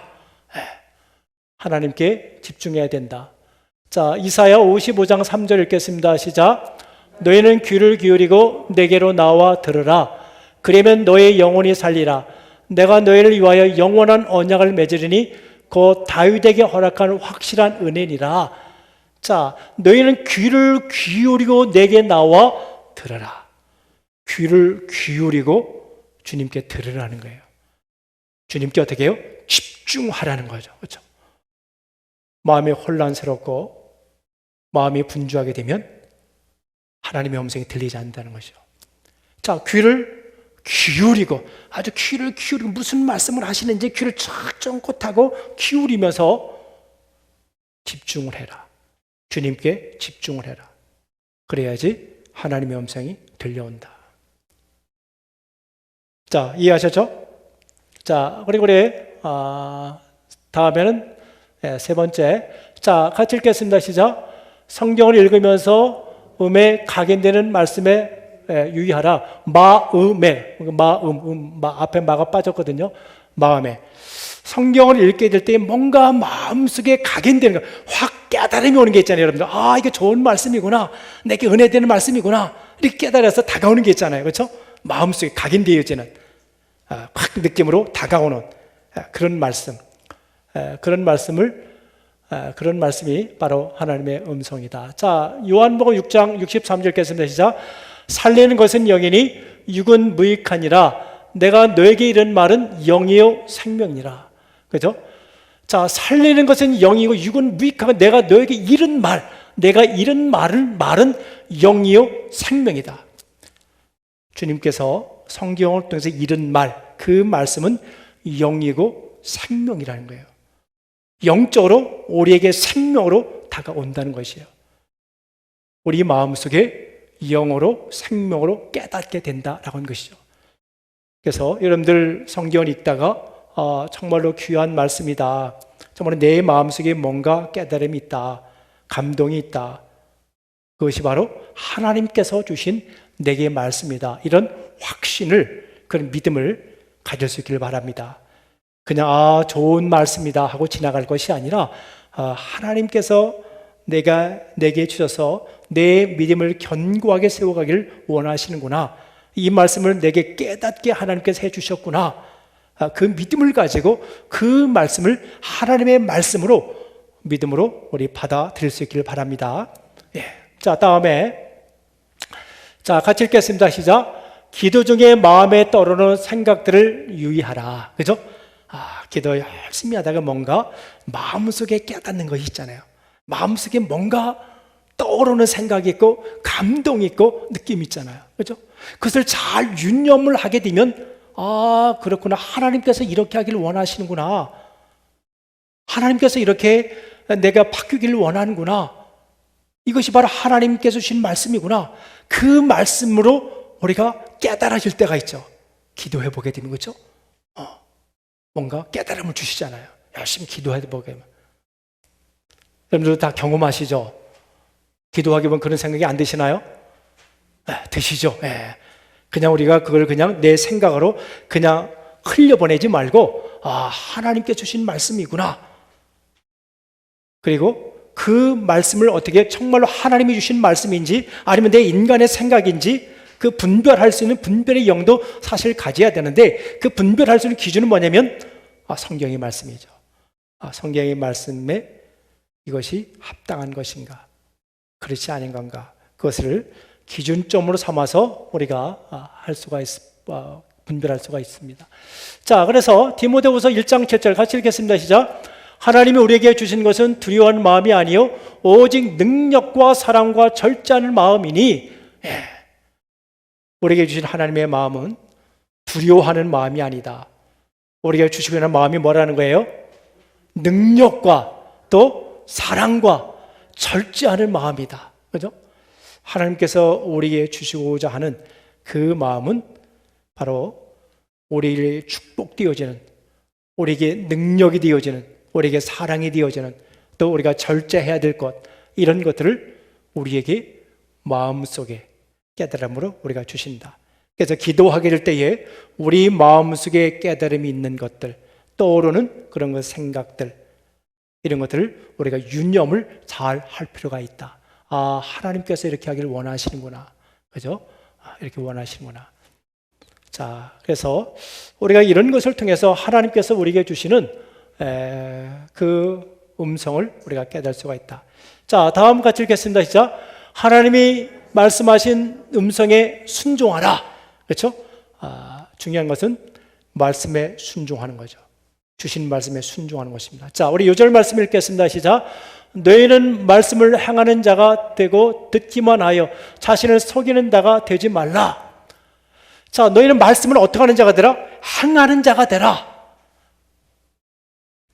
하나님께 집중해야 된다. 자, 이사야 55장 3절 읽겠습니다. 시작. 너희는 귀를 기울이고 내게로 나와 들으라. 그러면 너의 영혼이 살리라. 내가 너희를 위하여 영원한 언약을 맺으리니 곧 다윗에게 허락한 확실한 은혜니라. 자, 너희는 귀를 기울이고 내게 나와 들으라. 귀를 기울이고 주님께 들으라는 거예요. 주님께 어떻게 해요? 집중하라는 거죠. 그렇죠? 마음이 혼란스럽고 마음이 분주하게 되면 하나님의 음성이 들리지 않는다는 것이죠. 자, 귀를 기울이고 아주 귀를 기울이고 무슨 말씀을 하시는지 귀를 쫑긋하고 기울이면서 집중을 해라. 주님께 집중을 해라. 그래야지 하나님의 음성이 들려온다. 자, 이해하셨죠? 자, 그리고 다음에는 세 번째. 자, 같이 읽겠습니다. 시작. 성경을 읽으면서 음에 각인되는 말씀에 유의하라. 마음에, 앞에 마가 빠졌거든요. 마음에. 성경을 읽게 될 때 뭔가 마음속에 각인되는 거, 확 깨달음이 오는 게 있잖아요, 여러분들. 아, 이게 좋은 말씀이구나. 내게 은혜되는 말씀이구나. 이렇게 깨달아서 다가오는 게 있잖아요. 그렇죠? 마음속에 각인되어지는, 확 느낌으로 다가오는 그런 말씀. 그런 말씀이 바로 하나님의 음성이다. 자, 요한복음 6장 63절 읽겠습니다. 시작. 살리는 것은 영이니 육은 무익하니라. 내가 너에게 이른 말은 영이요 생명이라. 그죠? 자, 살리는 것은 영이고 육은 무익하고 내가 너에게 이른 말, 내가 이른 말은 영이요 생명이다. 주님께서 성경을 통해서 이른 말, 그 말씀은 영이고 생명이라는 거예요. 영적으로 우리에게 생명으로 다가온다는 것이에요. 우리 마음속에 영으로 생명으로 깨닫게 된다라고 하는 것이죠. 그래서 여러분들 성경을 읽다가 정말로 귀한 말씀이다. 정말 내 마음속에 뭔가 깨달음이 있다. 감동이 있다. 그것이 바로 하나님께서 주신 내게 말씀이다. 이런 확신을, 그런 믿음을 가질 수 있기를 바랍니다. 그냥 좋은 말씀이다 하고 지나갈 것이 아니라 하나님께서 내게 주셔서 내 믿음을 견고하게 세워가기를 원하시는구나. 이 말씀을 내게 깨닫게 하나님께서 해주셨구나. 그 믿음을 가지고 그 말씀을 하나님의 말씀으로 믿음으로 우리 받아들일 수 있기를 바랍니다. 예. 자, 다음에 자, 같이 읽겠습니다. 시작. 기도 중에 마음에 떠오르는 생각들을 유의하라. 그죠? 기도 열심히 하다가 뭔가 마음속에 깨닫는 것이 있잖아요. 마음속에 뭔가 떠오르는 생각이 있고 감동이 있고 느낌이 있잖아요. 그죠? 그것을 잘 유념을 하게 되면 그렇구나. 하나님께서 이렇게 하기를 원하시는구나. 하나님께서 이렇게 내가 바뀌기를 원하는구나. 이것이 바로 하나님께서 주신 말씀이구나. 그 말씀으로 우리가 깨달아질 때가 있죠. 기도해 보게 되면. 그렇죠? 뭔가 깨달음을 주시잖아요. 열심히 기도해 보게 되면. 여러분들 다 경험하시죠? 기도하게 보면 그런 생각이 안 드시나요? 드시죠? 그냥 우리가 그걸 그냥 내 생각으로 그냥 흘려보내지 말고 하나님께 주신 말씀이구나. 그리고 그 말씀을 어떻게 정말로 하나님이 주신 말씀인지 아니면 내 인간의 생각인지 그 분별할 수 있는 분별의 영도 사실 가져야 되는데 그 분별할 수 있는 기준은 뭐냐면 성경의 말씀이죠. 성경의 말씀에 이것이 합당한 것인가 그렇지 아닌 건가 그것을 기준점으로 삼아서 우리가 분별할 수가 있습니다. 자, 그래서 디모데후서 1장 7절 같이 읽겠습니다. 시작. 하나님이 우리에게 주신 것은 두려워하는 마음이 아니요 오직 능력과 사랑과 절제하는 마음이니. 우리에게 주신 하나님의 마음은 두려워하는 마음이 아니다. 우리에게 주시고 있는 마음이 뭐라는 거예요? 능력과 또 사랑과 절제하는 마음이다. 그죠? 하나님께서 우리에게 주시고자 하는 그 마음은 바로 우리에게 축복되어지는, 우리에게 능력이 되어지는, 우리에게 사랑이 되어지는, 또 우리가 절제해야 될 것, 이런 것들을 우리에게 마음속에 깨달음으로 우리가 주신다. 그래서 기도하게 될 때에 우리 마음속에 깨달음이 있는 것들, 떠오르는 그런 것, 생각들, 이런 것들을 우리가 유념을 잘 할 필요가 있다. 하나님께서 이렇게 하기를 원하시는구나. 그죠? 이렇게 원하시는구나. 자, 그래서 우리가 이런 것을 통해서 하나님께서 우리에게 주시는 그 음성을 우리가 깨달을 수가 있다. 자, 다음 같이 읽겠습니다. 시작. 하나님이 말씀하신 음성에 순종하라. 그렇죠? 중요한 것은 말씀에 순종하는 거죠. 주신 말씀에 순종하는 것입니다. 자, 우리 요절 말씀 읽겠습니다. 시작. 너희는 말씀을 행하는 자가 되고 듣기만 하여 자신을 속이는 자가 되지 말라. 자, 너희는 말씀을 어떻게 하는 자가 되라? 행하는 자가 되라.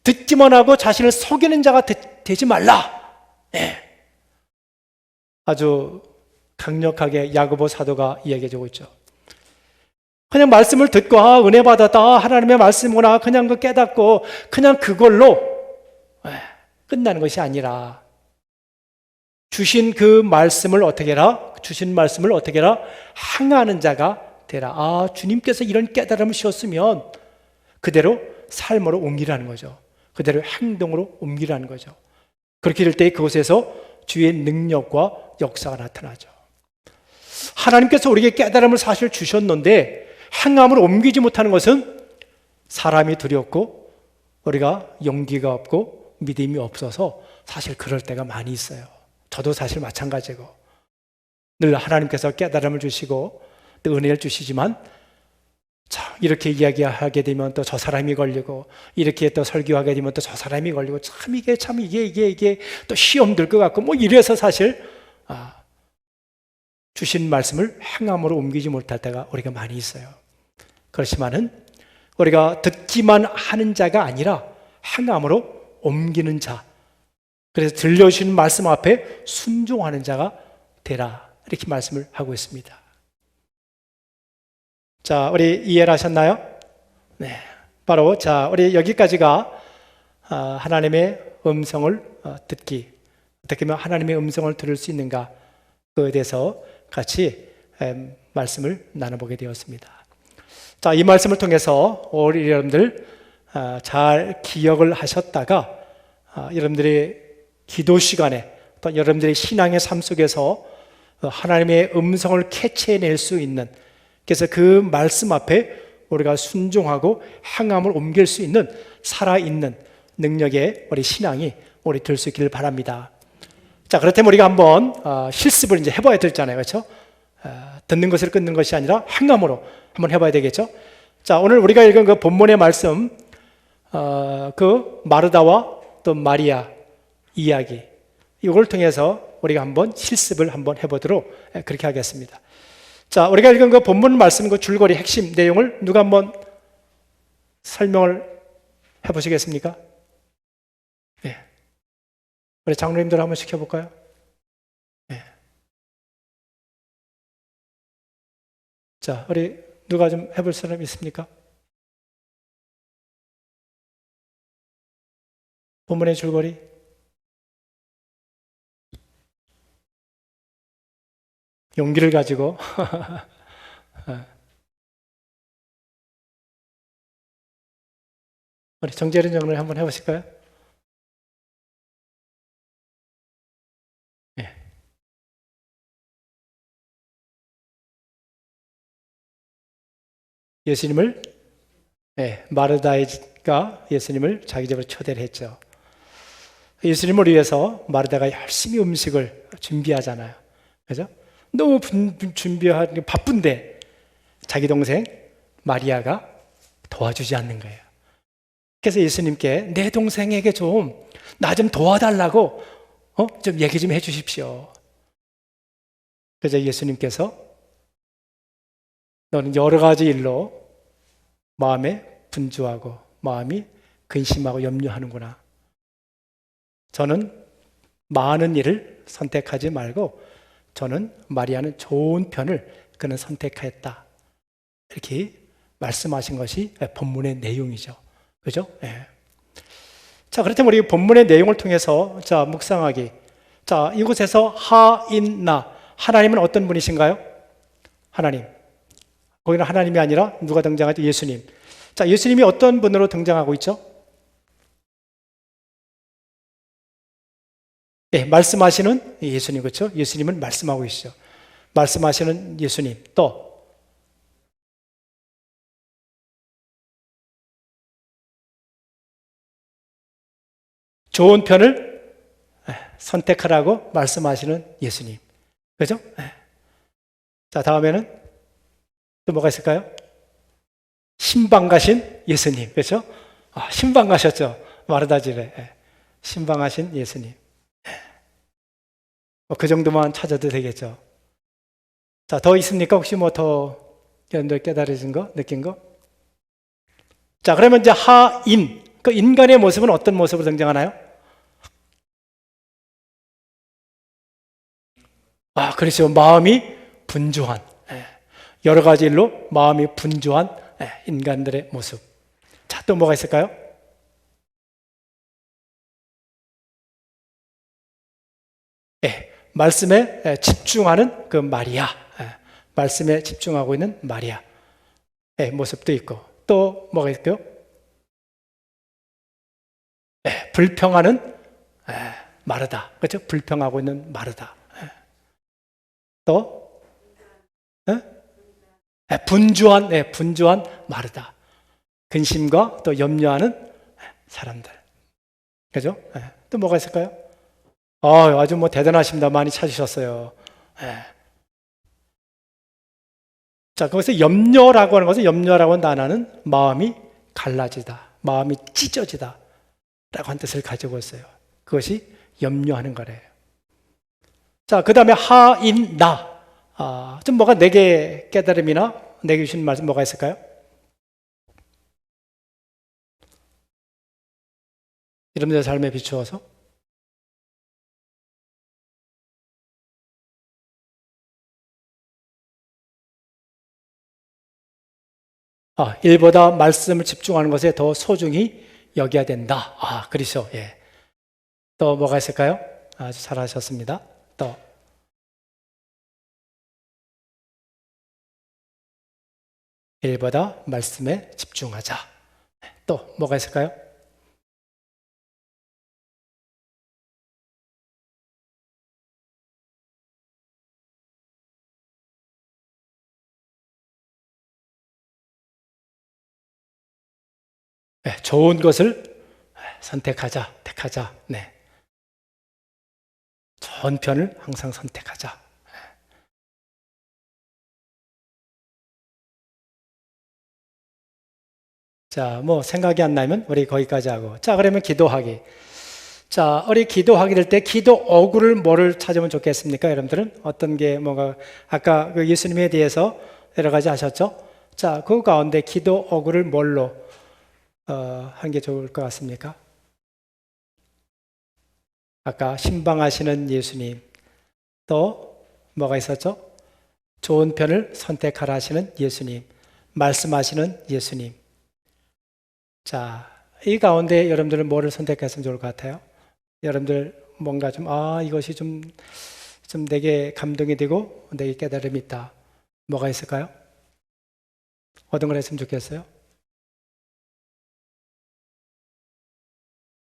듣기만 하고 자신을 속이는 자가 되지 말라. 아주 강력하게 야고보 사도가 이야기해주고 있죠. 그냥 말씀을 듣고 은혜 받았다, 하나님의 말씀이구나, 그냥 그 깨닫고 그냥 그걸로 끝나는 것이 아니라 주신 그 말씀을 어떻게 해라? 주신 말씀을 어떻게 해라? 행하는 자가 되라. 주님께서 이런 깨달음을 주셨으면 그대로 삶으로 옮기라는 거죠. 그대로 행동으로 옮기라는 거죠. 그렇게 될 때 그곳에서 주의 능력과 역사가 나타나죠. 하나님께서 우리에게 깨달음을 사실 주셨는데 행함으로 옮기지 못하는 것은 사람이 두렵고 우리가 용기가 없고 믿음이 없어서 사실 그럴 때가 많이 있어요. 저도 사실 마찬가지고 늘 하나님께서 깨달음을 주시고 또 은혜를 주시지만 이렇게 이야기하게 되면 또 저 사람이 걸리고 이렇게 또 설교하게 되면 또 저 사람이 걸리고 이게 또 시험 들 것 같고 이래서 사실 주신 말씀을 행함으로 옮기지 못할 때가 우리가 많이 있어요. 그렇지만은 우리가 듣기만 하는 자가 아니라 행함으로 옮기는 자, 그래서 들려주신 말씀 앞에 순종하는 자가 되라, 이렇게 말씀을 하고 있습니다. 자, 우리 이해를 하셨나요? 네, 바로 우리 여기까지가 하나님의 음성을 듣기, 어떻게 하면 하나님의 음성을 들을 수 있는가, 그에 대해서 같이 말씀을 나눠보게 되었습니다. 자, 이 말씀을 통해서 우리 여러분들 잘 기억을 하셨다가 여러분들의 기도 시간에 또 여러분들의 신앙의 삶 속에서 하나님의 음성을 캐치해낼 수 있는 그래서 그 말씀 앞에 우리가 순종하고 행함을 옮길 수 있는 살아있는 능력의 우리 신앙이 우리 될 수 있기를 바랍니다. 자, 그렇다면 우리가 한번 실습을 이제 해봐야 되잖아요, 그렇죠? 듣는 것을 끊는 것이 아니라 행함으로 한번 해봐야 되겠죠? 자, 오늘 우리가 읽은 그 본문의 말씀, 그 마르다와 또 마리아 이야기, 이걸 통해서 우리가 한번 실습을 한번 해보도록 그렇게 하겠습니다. 자, 우리가 읽은 그 본문 말씀 그 줄거리 핵심 내용을 누가 한번 설명을 해보시겠습니까? 네. 우리 장로님들 한번 시켜볼까요? 네. 자, 우리 누가 좀 해볼 사람 있습니까? 본문의 줄거리. 용기를 가지고 우리 정재련 장로님 한번 해보실까요? 네. 예수님을 마르다가 예수님을 자기 집으로 초대를 했죠. 예수님을 위해서 마르다가 열심히 음식을 준비하잖아요. 그죠? 너무 준비하기 바쁜데 자기 동생 마리아가 도와주지 않는 거예요. 그래서 예수님께 내 동생에게 좀 나 좀 도와달라고 좀 얘기 좀 해주십시오. 그래서 예수님께서 너는 여러 가지 일로 마음에 분주하고 마음이 근심하고 염려하는구나. 저는 많은 일을 선택하지 말고 저는 마리아는 좋은 편을 그는 선택했다. 이렇게 말씀하신 것이 본문의 내용이죠. 그죠? 예. 자, 그렇다면 우리 본문의 내용을 통해서 자, 묵상하기. 자, 이곳에서 하인나. 하나님은 어떤 분이신가요? 하나님. 거기는 하나님이 아니라 누가 등장하죠? 예수님. 자, 예수님이 어떤 분으로 등장하고 있죠? 예, 말씀하시는 예수님, 그렇죠? 예수님은 말씀하고 계시죠. 말씀하시는 예수님, 또 좋은 편을 선택하라고 말씀하시는 예수님, 그렇죠? 자, 다음에는 또 뭐가 있을까요? 신방가신 예수님, 그렇죠? 신방가셨죠? 마르다집에 신방하신 예수님. 그 정도만 찾아도 되겠죠. 자, 더 있습니까? 혹시 뭐 더 깨달으신 거, 느낀 거? 자, 그러면 이제 하인, 그 인간의 모습은 어떤 모습으로 등장하나요? 그렇죠. 마음이 분주한, 여러 가지 일로 마음이 분주한 인간들의 모습. 자, 또 뭐가 있을까요? 말씀에 집중하는 그 마리아, 말씀에 집중하고 있는 마리아의 모습도 있고, 또 뭐가 있을까요? 불평하는 마르다, 그렇죠? 불평하고 있는 마르다. 또 분주한 마르다, 근심과 또 염려하는 사람들, 그죠? 또 뭐가 있을까요? 아주 뭐 대단하십니다. 많이 찾으셨어요. 자, 거기서 염려라고 하는 것은, 염려라고 하는 단어는 마음이 갈라지다, 마음이 찢어지다 라고 한 뜻을 가지고 있어요. 그것이 염려하는 거래요. 자, 그 다음에 하인나. 좀 뭐가 내게 깨달음이나 내게 주신 말씀 뭐가 있을까요? 여러분들의 삶에 비추어서. 일보다 말씀을 집중하는 것에 더 소중히 여겨야 된다. 그렇죠. 예. 또 뭐가 있을까요? 아주 잘하셨습니다. 또 일보다 말씀에 집중하자. 또 뭐가 있을까요? 좋은 것을 택하자. 네. 좋은 편을 항상 선택하자. 자, 뭐 생각이 안 나면 우리 거기까지 하고. 자, 그러면 기도하기. 자, 우리 기도하게 될 때 기도 어구를 뭐를 찾으면 좋겠습니까? 여러분들은 어떤 게 뭔가 아까 그 예수님에 대해서 여러 가지 하셨죠? 자, 그 가운데 기도 어구를 뭘로 하는 게 좋을 것 같습니까? 아까 신방하시는 예수님, 또 뭐가 있었죠? 좋은 편을 선택하라 하시는 예수님, 말씀하시는 예수님. 자, 이 가운데 여러분들은 뭐를 선택했으면 좋을 것 같아요? 여러분들 뭔가 좀 이것이 좀 내게 감동이 되고 내게 깨달음이 있다. 뭐가 있을까요? 어떤 걸 했으면 좋겠어요?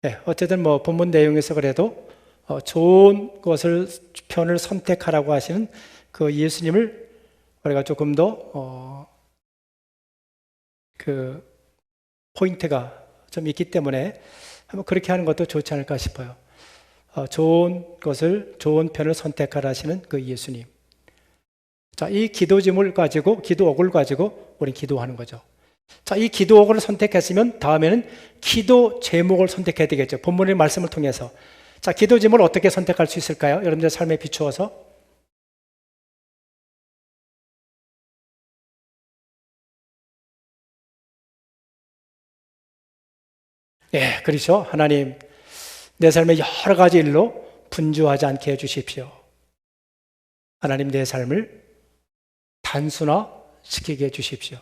네, 어쨌든 뭐 본문 내용에서 그래도 좋은 것을 편을 선택하라고 하시는 그 예수님을 우리가 조금 더 그 포인트가 좀 있기 때문에 한번 그렇게 하는 것도 좋지 않을까 싶어요. 좋은 편을 선택하라 하시는 그 예수님. 자, 이 기도 제목을 가지고, 기도옥을 가지고 우리 기도하는 거죠. 자, 이 기도옥을 선택했으면 다음에는 기도 제목을 선택해야 되겠죠. 본문의 말씀을 통해서. 자, 기도 제목을 어떻게 선택할 수 있을까요? 여러분들 삶에 비추어서. 예, 그렇죠. 하나님, 내 삶의 여러 가지 일로 분주하지 않게 해주십시오. 하나님, 내 삶을 단순화시키게 해주십시오.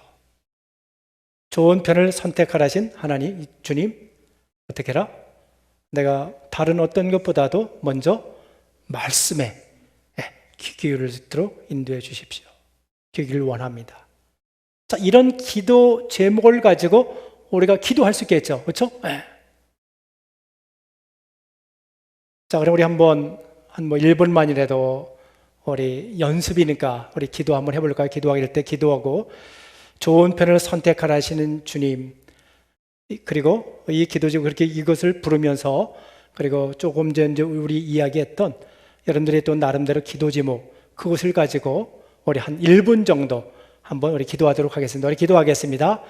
좋은 편을 선택하라신 하나님, 주님, 어떻게 해라? 내가 다른 어떤 것보다도 먼저 말씀에 귀 기울일 수 있도록 인도해 주십시오. 기기를 원합니다. 자, 이런 기도 제목을 가지고 우리가 기도할 수 있겠죠. 그렇죠? 네. 자, 그럼 우리 한번 한 1분만이라도 우리 연습이니까 우리 기도 한번 해볼까요? 기도하게 될 때 기도하고 좋은 편을 선택하라 하시는 주님, 그리고 이 기도지고 그렇게 이것을 부르면서 그리고 조금 전에 우리 이야기했던 여러분들이 또 나름대로 기도 제목 그것을 가지고 우리 한 1분 정도 한번 우리 기도하도록 하겠습니다. 우리 기도하겠습니다.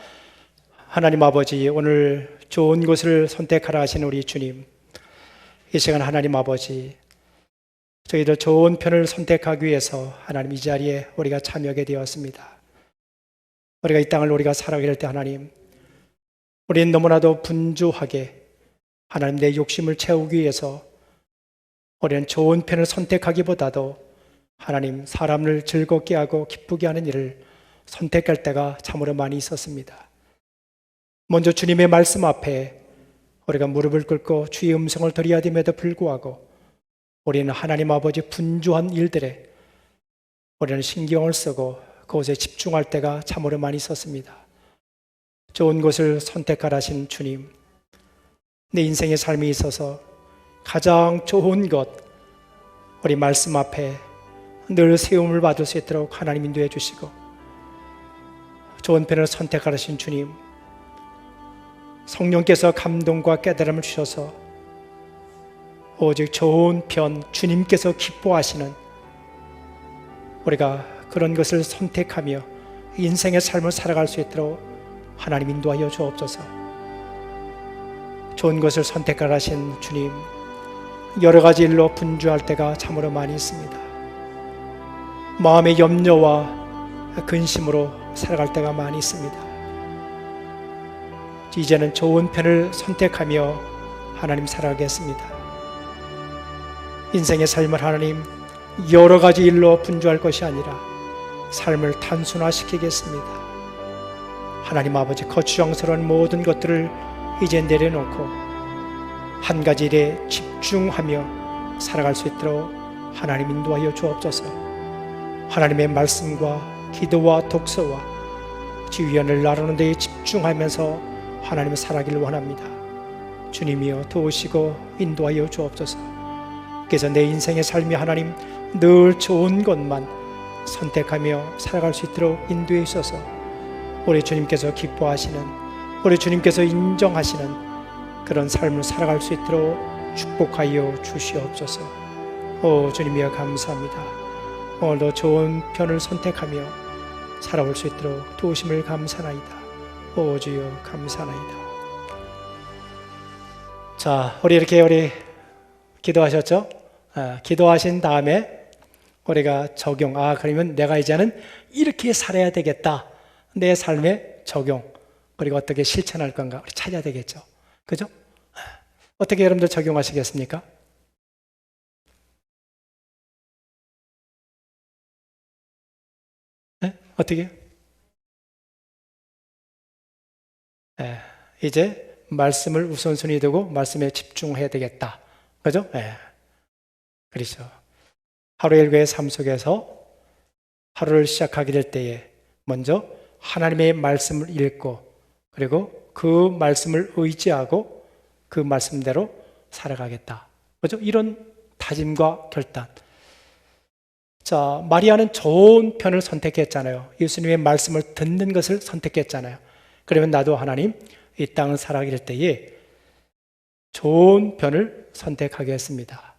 하나님 아버지, 오늘 좋은 것을 선택하라 하시는 우리 주님, 이 시간 하나님 아버지, 저희들 좋은 편을 선택하기 위해서 하나님 이 자리에 우리가 참여하게 되었습니다. 우리가 이 땅을 우리가 살아가게 될 때 하나님, 우리는 너무나도 분주하게 하나님 내 욕심을 채우기 위해서 우리는 좋은 편을 선택하기보다도 하나님 사람을 즐겁게 하고 기쁘게 하는 일을 선택할 때가 참으로 많이 있었습니다. 먼저 주님의 말씀 앞에 우리가 무릎을 꿇고 주의 음성을 들어야 됨에도 불구하고 우리는 하나님 아버지 분주한 일들에 우리는 신경을 쓰고 그것에 집중할 때가 참으로 많이 있었습니다. 좋은 것을 선택하라 하신 주님, 내 인생의 삶에 있어서 가장 좋은 것, 우리 말씀 앞에 늘 세움을 받을 수 있도록 하나님 인도해 주시고, 좋은 편을 선택하라 하신 주님, 성령께서 감동과 깨달음을 주셔서 오직 좋은 편, 주님께서 기뻐하시는 우리가 그런 것을 선택하며 인생의 삶을 살아갈 수 있도록 하나님 인도하여 주옵소서. 좋은 것을 선택하라 하신 주님, 여러 가지 일로 분주할 때가 참으로 많이 있습니다. 마음의 염려와 근심으로 살아갈 때가 많이 있습니다. 이제는 좋은 편을 선택하며 하나님 살아가겠습니다. 인생의 삶을 하나님 여러 가지 일로 분주할 것이 아니라 삶을 단순화시키겠습니다. 하나님 아버지, 거추장스러운 모든 것들을 이제 내려놓고 한 가지 일에 집중하며 살아갈 수 있도록 하나님 인도하여 주옵소서. 하나님의 말씀과 기도와 독서와 지휘원을 나누는 데에 집중하면서 하나님을 살아가기를 원합니다. 주님이여 도우시고 인도하여 주옵소서. 그래서 내 인생의 삶이 하나님 늘 좋은 것만 선택하며 살아갈 수 있도록 인도해 주셔서 우리 주님께서 기뻐하시는 우리 주님께서 인정하시는 그런 삶을 살아갈 수 있도록 축복하여 주시옵소서. 오 주님이여 감사합니다. 오늘도 좋은 편을 선택하며 살아올 수 있도록 도우심을 감사나이다. 오 주여 감사나이다. 자, 우리 기도하셨죠? 기도하신 다음에 우리가 적용. 그러면 내가 이제는 이렇게 살아야 되겠다. 내 삶에 적용. 그리고 어떻게 실천할 건가 우리 찾아야 되겠죠. 그죠? 어떻게 여러분들 적용하시겠습니까? 네? 어떻게? 네. 이제 말씀을 우선순위 두고 말씀에 집중해야 되겠다. 그죠? 네. 그렇죠. 하루의 일과의 삶 속에서 하루를 시작하게 될 때에 먼저 하나님의 말씀을 읽고 그리고 그 말씀을 의지하고 그 말씀대로 살아가겠다. 그죠? 이런 다짐과 결단. 자, 마리아는 좋은 편을 선택했잖아요. 예수님의 말씀을 듣는 것을 선택했잖아요. 그러면 나도 하나님 이 땅을 살아가게 될 때에 좋은 편을 선택하겠습니다.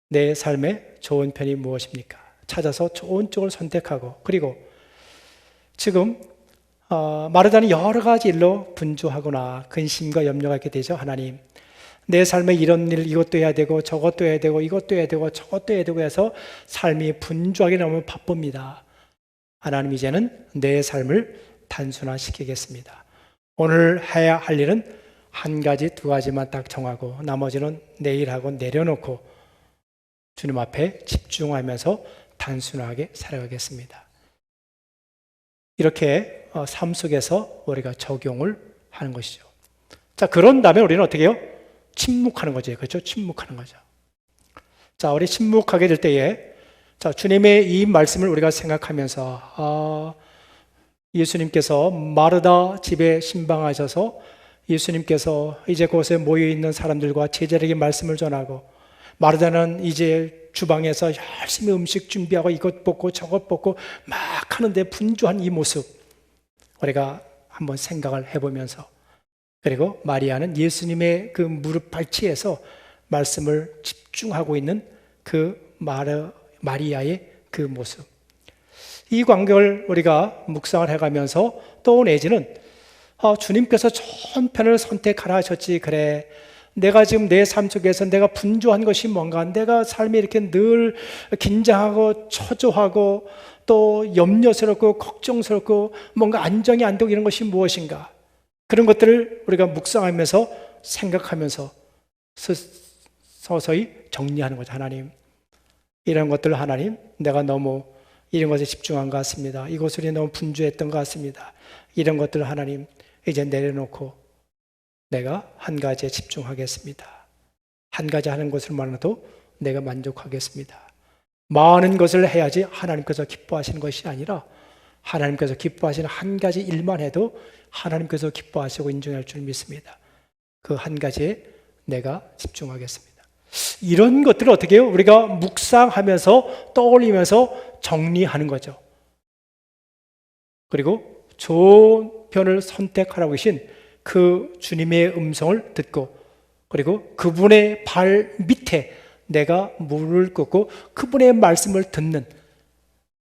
내 삶에 좋은 편이 무엇입니까? 찾아서 좋은 쪽을 선택하고 그리고 지금 마르다는 여러 가지 일로 분주하거나 근심과 염려가 있게 되죠. 하나님 내 삶에 이런 일 이것도 해야 되고 저것도 해야 되고 이것도 해야 되고 저것도 해야 되고 해서 삶이 분주하게 너무 바쁩니다. 하나님 이제는 내 삶을 단순화시키겠습니다. 오늘 해야 할 일은 한 가지 두 가지만 딱 정하고 나머지는 내일 하고 내려놓고 주님 앞에 집중하면서 단순하게 살아가겠습니다. 이렇게 삶 속에서 우리가 적용을 하는 것이죠. 자, 그런 다음에 우리는 어떻게 해요? 침묵하는 거죠. 그렇죠? 침묵하는 거죠. 자, 우리 침묵하게 될 때에 자, 주님의 이 말씀을 우리가 생각하면서 예수님께서 마르다 집에 신방하셔서 예수님께서 이제 그곳에 모여있는 사람들과 제자에게 말씀을 전하고 마르다는 이제 주방에서 열심히 음식 준비하고 이것 볶고 저것 볶고 막 하는데 분주한 이 모습 우리가 한번 생각을 해보면서 그리고 마리아는 예수님의 그 무릎 발치에서 말씀을 집중하고 있는 그 마리아의 그 모습 이 광경을 우리가 묵상을 해가면서 또 내지는 주님께서 좋은 편을 선택하라 하셨지 그래 내가 지금 내 삶 속에서 내가 분주한 것이 뭔가 내가 삶이 이렇게 늘 긴장하고 초조하고 또 염려스럽고 걱정스럽고 뭔가 안정이 안 되고 이런 것이 무엇인가 그런 것들을 우리가 묵상하면서 생각하면서 서서히 정리하는 거죠. 하나님 이런 것들 하나님 내가 너무 이런 것에 집중한 것 같습니다. 이것을 너무 분주했던 것 같습니다. 이런 것들 하나님 이제 내려놓고 내가 한 가지에 집중하겠습니다. 한 가지 하는 것을만으로도 내가 만족하겠습니다. 많은 것을 해야지 하나님께서 기뻐하시는 것이 아니라 하나님께서 기뻐하시는 한 가지 일만 해도 하나님께서 기뻐하시고 인정할 줄 믿습니다. 그 한 가지에 내가 집중하겠습니다. 이런 것들을 어떻게 해요? 우리가 묵상하면서 떠올리면서 정리하는 거죠. 그리고 좋은 편을 선택하라고 계신 그 주님의 음성을 듣고 그리고 그분의 발 밑에 내가 무릎을 꿇고 그분의 말씀을 듣는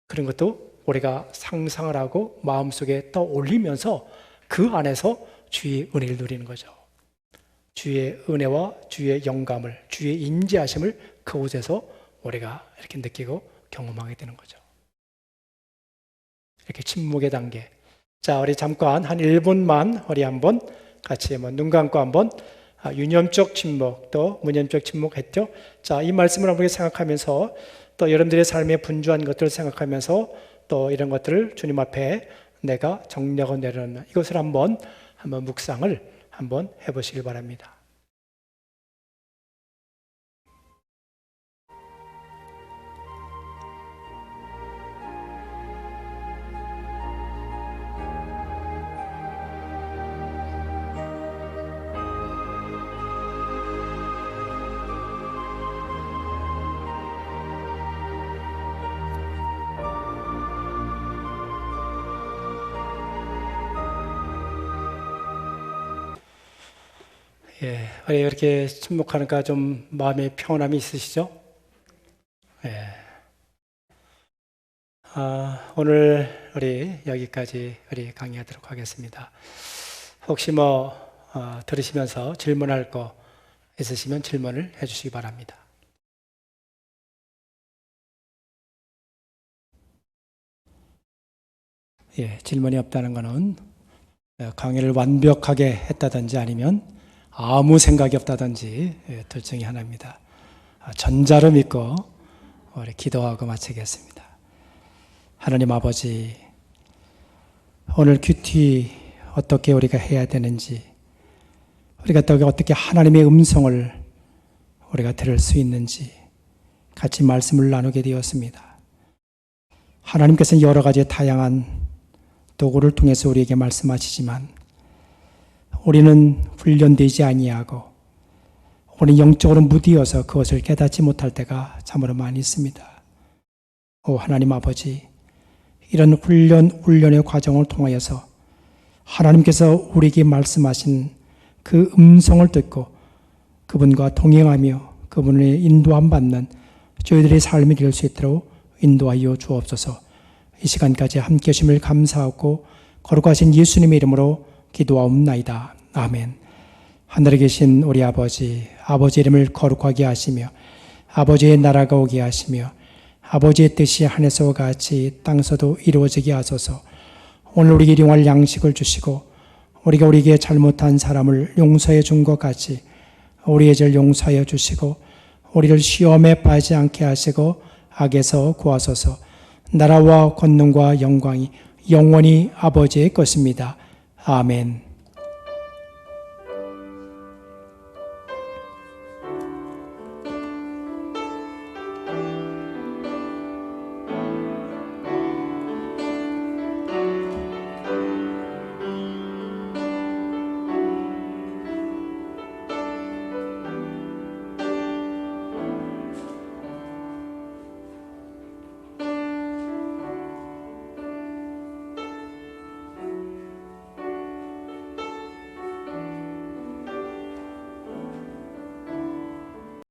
그런 것도 우리가 상상을 하고 마음속에 떠올리면서 그 안에서 주의 은혜를 누리는 거죠. 주의 은혜와 주의 영감을 주의 인지하심을 그곳에서 우리가 이렇게 느끼고 경험하게 되는 거죠. 이렇게 침묵의 단계. 자, 우리 잠깐 한 1분만 우리 한번 같이 한번 눈 감고 한번 유념적 침묵 또 무념적 침묵 했죠. 자, 이 말씀을 한번 생각하면서 또 여러분들의 삶의 분주한 것들을 생각하면서 또 이런 것들을 주님 앞에 내가 정리하고 내려놓는 이것을 한번 묵상을 한번 해보시길 바랍니다. 예, 우리 이렇게 침묵하니까 좀 마음에 평온함이 있으시죠? 예. 오늘 우리 여기까지 우리 강의하도록 하겠습니다. 혹시 들으시면서 질문할 거 있으시면 질문을 해주시기 바랍니다. 예, 질문이 없다는 것은 강의를 완벽하게 했다든지 아니면 아무 생각이 없다든지 둘 중에 하나입니다. 전자를 믿고 우리 기도하고 마치겠습니다. 하나님 아버지, 오늘 큐티 어떻게 우리가 해야 되는지, 우리가 또 어떻게 하나님의 음성을 우리가 들을 수 있는지 같이 말씀을 나누게 되었습니다. 하나님께서는 여러 가지 다양한 도구를 통해서 우리에게 말씀하시지만 우리는 훈련되지 아니하고 우리는 영적으로 무디어서 그것을 깨닫지 못할 때가 참으로 많이 있습니다. 오 하나님 아버지, 이런 훈련의 과정을 통하여서 하나님께서 우리에게 말씀하신 그 음성을 듣고 그분과 동행하며 그분의 인도함 받는 저희들의 삶이 될 수 있도록 인도하여 주옵소서. 이 시간까지 함께 하심을 감사하고 거룩하신 예수님의 이름으로 기도하옵나이다. 아멘. 하늘에 계신 우리 아버지, 아버지 이름을 거룩하게 하시며 아버지의 나라가 오게 하시며 아버지의 뜻이 하늘에서와 같이 땅에서도 이루어지게 하소서. 오늘 우리에게 일용할 양식을 주시고 우리가 우리에게 잘못한 사람을 용서해 준 것 같이 우리의 죄를 용서하여 주시고 우리를 시험에 빠지지 않게 하시고 악에서 구하소서. 나라와 권능과 영광이 영원히 아버지의 것입니다. 아멘.